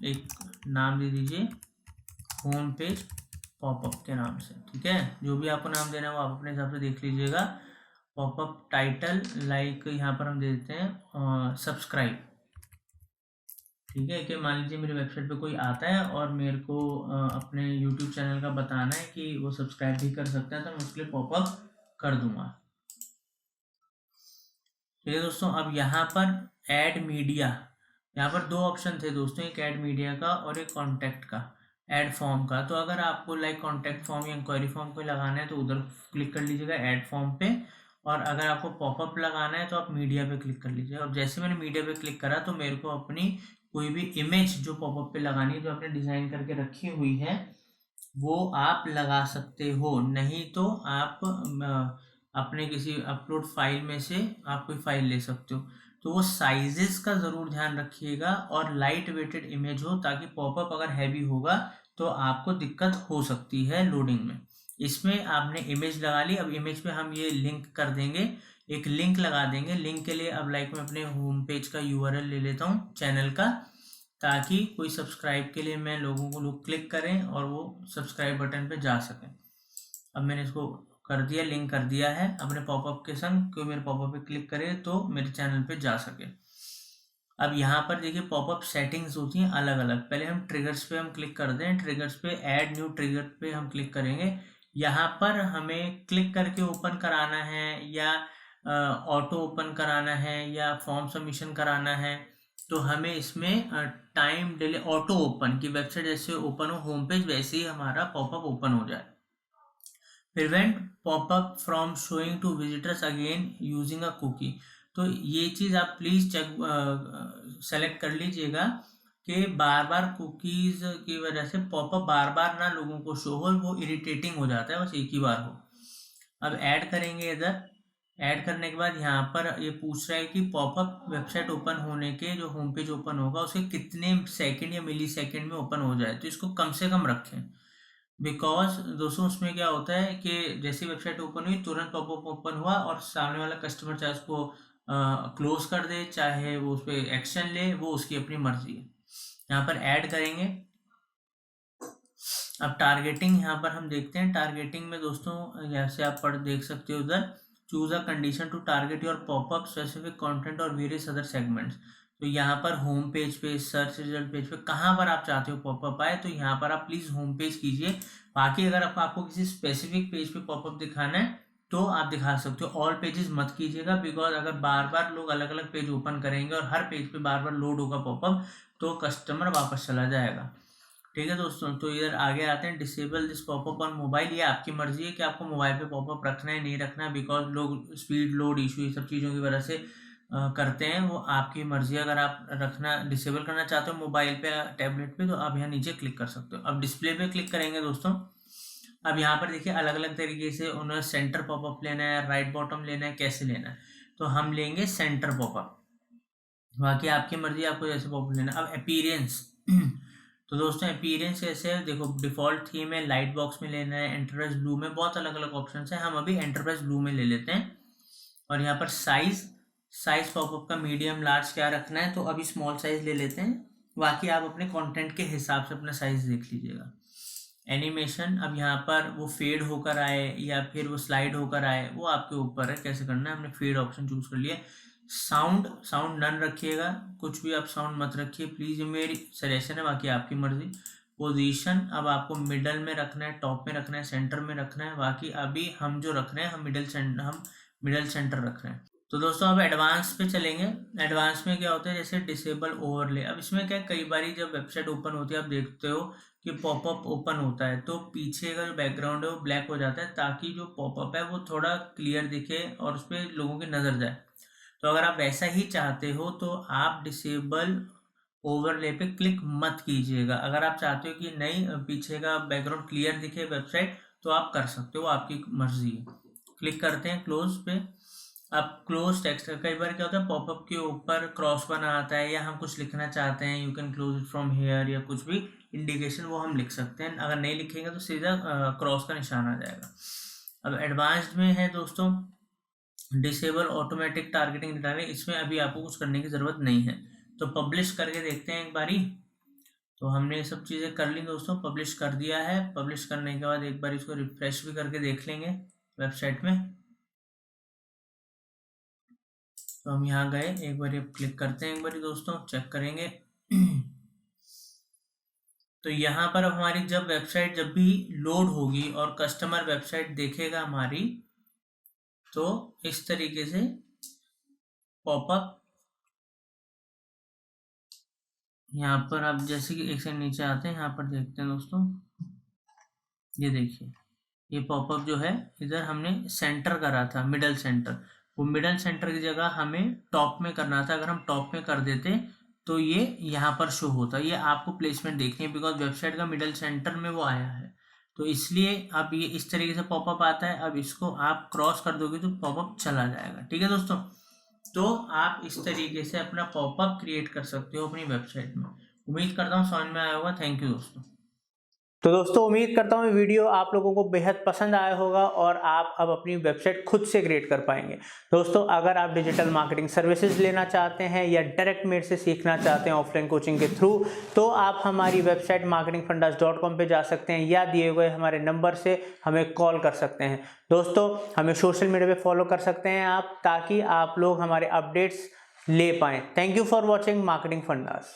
एक नाम दे दीजिए होम पेज पॉपअप के नाम से, ठीक है, जो भी आपको नाम देना है वो आप अपने हिसाब से देख लीजिएगा। पॉपअप टाइटल लाइक यहाँ पर हम दे देते हैं सब्सक्राइब, ठीक है, कि मान लीजिए मेरे वेबसाइट पे कोई आता है और मेरे को अपने यूट्यूब चैनल का बताना है कि वो सब्सक्राइब भी कर सकता है, तो मैं उसके लिए पॉपअप कर दूंगा। ठीक है दोस्तों, अब यहाँ पर ऐड मीडिया, यहाँ पर दो ऑप्शन थे दोस्तों, एक ऐड मीडिया का और एक कॉन्टैक्ट का, ऐड फॉर्म का। तो अगर आपको लाइक कॉन्टैक्ट फॉर्म या इंक्वायरी फॉर्म को लगाना है तो उधर क्लिक कर लीजिएगा ऐड फॉर्म पे, और अगर आपको पॉपअप लगाना है तो आप मीडिया पे क्लिक कर लीजिए। अब जैसे मैंने मीडिया पे क्लिक करा तो मेरे को अपनी कोई भी इमेज जो पॉपअप पे लगानी है, जो आपने डिज़ाइन करके रखी हुई है, वो आप लगा सकते हो। नहीं तो आप अपने किसी अपलोड फाइल में से आप कोई फाइल ले सकते हो। तो वो साइजेस का ज़रूर ध्यान रखिएगा और लाइट वेटेड इमेज हो, ताकि पॉपअप अगर हैवी होगा तो आपको दिक्कत हो सकती है लोडिंग में। इसमें आपने इमेज लगा ली, अब इमेज पे हम ये लिंक कर देंगे, एक लिंक लगा देंगे। लिंक के लिए अब लाइक मैं अपने होम पेज का यूआरएल ले लेता हूँ चैनल का, ताकि कोई सब्सक्राइब के लिए मैं लोगों को लोग क्लिक करें और वो सब्सक्राइब बटन पे जा सकें। अब मैंने इसको कर दिया, लिंक कर दिया है अपने पॉपअप के संग, कोई मेरे पॉपअप पे क्लिक करे तो मेरे चैनल पे जा सके। अब यहाँ पर देखिए पॉपअप सेटिंग्स होती हैं अलग अलग। पहले हम ट्रिगर्स पे हम क्लिक कर दें, ट्रिगर्स पे ऐड न्यू ट्रिगर पे हम क्लिक करेंगे। यहाँ पर हमें क्लिक करके ओपन कराना है या ऑटो ओपन कराना है या फॉर्म सबमिशन कराना है, तो हमें इसमें टाइम डिले ऑटो ओपन की वेबसाइट जैसे ओपन हो होम पेज वैसे ही हमारा पॉपअप ओपन हो जाए। Prevent popup from showing to visitors again using a cookie, तो ये चीज़ आप प्लीज़ चेक सेलेक्ट कर लीजिएगा कि बार बार कुकीज़ की वजह से पॉपअप बार बार ना लोगों को शो हो, वो इरिटेटिंग हो जाता है, बस एक ही बार हो। अब ऐड करेंगे इधर, ऐड करने के बाद यहाँ पर ये पूछ रहा है कि पॉपअप वेबसाइट ओपन होने के जो होम पेज ओपन होगा उसके कितने सेकंड या मिली सेकंड में ओपन हो जाए, तो इसको कम से कम रखें। बिकॉज दोस्तों उसमें क्या होता है कि जैसी वेबसाइट ओपन हुई तुरंत पॉपअप ओपन हुआ और सामने वाला कस्टमर चाहे उसको क्लोज कर दे चाहे वो उस पर एक्शन ले, वो उसकी अपनी मर्जी है। यहाँ पर ऐड करेंगे। अब टारगेटिंग यहाँ पर हम देखते हैं। टारगेटिंग में दोस्तों जैसे आप पढ़ देख सकते हो उधर, choose a condition to target your popup specific content और वेरियस अदर सेगमेंट्स। तो यहाँ पर होम पेज पे, सर्च रिजल्ट पेज पे, कहाँ पर आप चाहते हो पॉपअप आए, तो यहाँ पर आप प्लीज़ होम पेज कीजिए। बाकी अगर आपको किसी स्पेसिफिक पेज पे पॉपअप दिखाना है तो आप दिखा सकते हो, ऑल पेजेस मत कीजिएगा। बिकॉज अगर बार बार लोग अलग अलग पेज ओपन करेंगे और हर पेज पे बार बार लोड होगा पॉपअप, तो कस्टमर वापस चला जाएगा। ठीक है दोस्तों, तो इधर आगे आते हैं, disable this popup on mobile. ये आपकी मर्जी है कि आपको मोबाइल पे पॉपअप रखना है नहीं रखना है, बिकॉज लोग स्पीड लोड इशू ये सब चीज़ों की वजह से करते हैं, वो आपकी मर्जी है। अगर आप रखना डिसेबल करना चाहते हो मोबाइल पे या टैबलेट पे, तो आप यहाँ नीचे क्लिक कर सकते हो। अब डिस्प्ले पे क्लिक करेंगे दोस्तों। अब यहाँ पर देखिए अलग अलग तरीके से उन्हें सेंटर पॉपअप लेना है, राइट बॉटम लेना है, कैसे लेना है, तो हम लेंगे सेंटर पॉपअप। बाकी आपकी मर्जी, आपको जैसे पॉपअप लेना। अब अपीयरेंस तो दोस्तों अपीयरेंस कैसे है, देखो डिफ़ॉल्ट थीम है, लाइट बॉक्स में लेना है, एंटरप्राइज ब्लू में, बहुत अलग अलग ऑप्शन है। हम अभी एंटरप्राइज ब्लू में ले लेते हैं। और यहाँ पर साइज पॉपअप का मीडियम लार्ज क्या रखना है, तो अभी स्मॉल साइज ले लेते हैं। बाकी आप अपने कंटेंट के हिसाब से अपना साइज देख लीजिएगा। एनिमेशन, अब यहाँ पर वो फेड होकर आए या फिर वो स्लाइड होकर आए, वो आपके ऊपर है कैसे करना है। हमने फेड ऑप्शन चूज कर लिया। साउंड नन रखिएगा, कुछ भी आप साउंड मत रखिए प्लीज़, ये मेरी सजेशन है, बाकी आपकी मर्जी। पोजीशन, अब आपको मिडल में रखना है, टॉप में रखना है, सेंटर में रखना है। बाकी अभी हम जो रख रहे हैं हम मिडल सेंटर रख रहे हैं। तो दोस्तों अब एडवांस पे चलेंगे। एडवांस में क्या होता है, जैसे डिसेबल ओवरले। अब इसमें क्या, कई बार जब वेबसाइट ओपन होती है आप देखते हो कि पॉपअप ओपन होता है तो पीछे का जो बैकग्राउंड है वो ब्लैक हो जाता है, ताकि जो पॉपअप है वो थोड़ा क्लियर दिखे और उस पर लोगों की नज़र जाए। तो अगर आप वैसा ही चाहते हो तो आप डिसेबल ओवरले पे क्लिक मत कीजिएगा। अगर आप चाहते हो कि नहीं पीछे का बैकग्राउंड क्लियर दिखे वेबसाइट, तो आप कर सकते हो, आपकी मर्जी है। क्लिक करते हैं क्लोज पे। अब क्लोज टेक्स्ट, कई बार क्या होता है पॉपअप के ऊपर क्रॉस बना आता है या हम कुछ लिखना चाहते हैं, you can close it from here या कुछ भी इंडिकेशन, वो हम लिख सकते हैं। अगर नहीं लिखेंगे तो सीधा क्रॉस का निशान आ जाएगा। अब एडवांस्ड में है दोस्तों डिसेबल ऑटोमेटिक टारगेटिंग रिटारगेटिंग, इसमें अभी आपको कुछ करने की ज़रूरत नहीं है। तो पब्लिश करके देखते हैं एक बारी। तो हमने ये सब चीज़ें कर ली दोस्तों, पब्लिश कर दिया है। पब्लिश करने के बाद एक बार इसको रिफ्रेश भी करके देख लेंगे वेबसाइट में। तो हम यहाँ गए, एक बार क्लिक करते हैं, एक बार दोस्तों चेक करेंगे। तो यहाँ पर अब हमारी जब वेबसाइट जब भी लोड होगी और कस्टमर वेबसाइट देखेगा हमारी, तो इस तरीके से पॉपअप यहाँ पर आप जैसे कि एक सेकंड नीचे आते हैं, यहाँ पर देखते हैं दोस्तों, ये देखिए ये पॉपअप जो है इधर हमने सेंटर करा था, मिडल सेंटर। वो मिडल सेंटर की जगह हमें टॉप में करना था। अगर हम टॉप में कर देते तो ये यहाँ पर शो होता। ये आपको प्लेसमेंट देखनी है बिकॉज वेबसाइट का मिडल सेंटर में वो आया है, तो इसलिए अब ये इस तरीके से पॉपअप आता है। अब इसको आप क्रॉस कर दोगे तो पॉपअप चला जाएगा। ठीक है दोस्तों, तो आप इस तरीके से अपना पॉपअप क्रिएट कर सकते हो अपनी वेबसाइट में। उम्मीद करता हूँ समझ में आया होगा। थैंक यू दोस्तों। तो दोस्तों उम्मीद करता हूँ वीडियो आप लोगों को बेहद पसंद आया होगा और आप अब अपनी वेबसाइट खुद से क्रिएट कर पाएंगे। दोस्तों अगर आप डिजिटल मार्केटिंग सर्विसेज लेना चाहते हैं या डायरेक्ट मेरे से सीखना चाहते हैं ऑफलाइन कोचिंग के थ्रू, तो आप हमारी वेबसाइट marketingfundas.com पे जा सकते हैं या दिए हुए हमारे नंबर से हमें कॉल कर सकते हैं। दोस्तों हमें सोशल मीडिया पे फॉलो कर सकते हैं आप, ताकि आप लोग हमारे अपडेट्स ले पाएँ। Thank you for watching marketing fundas.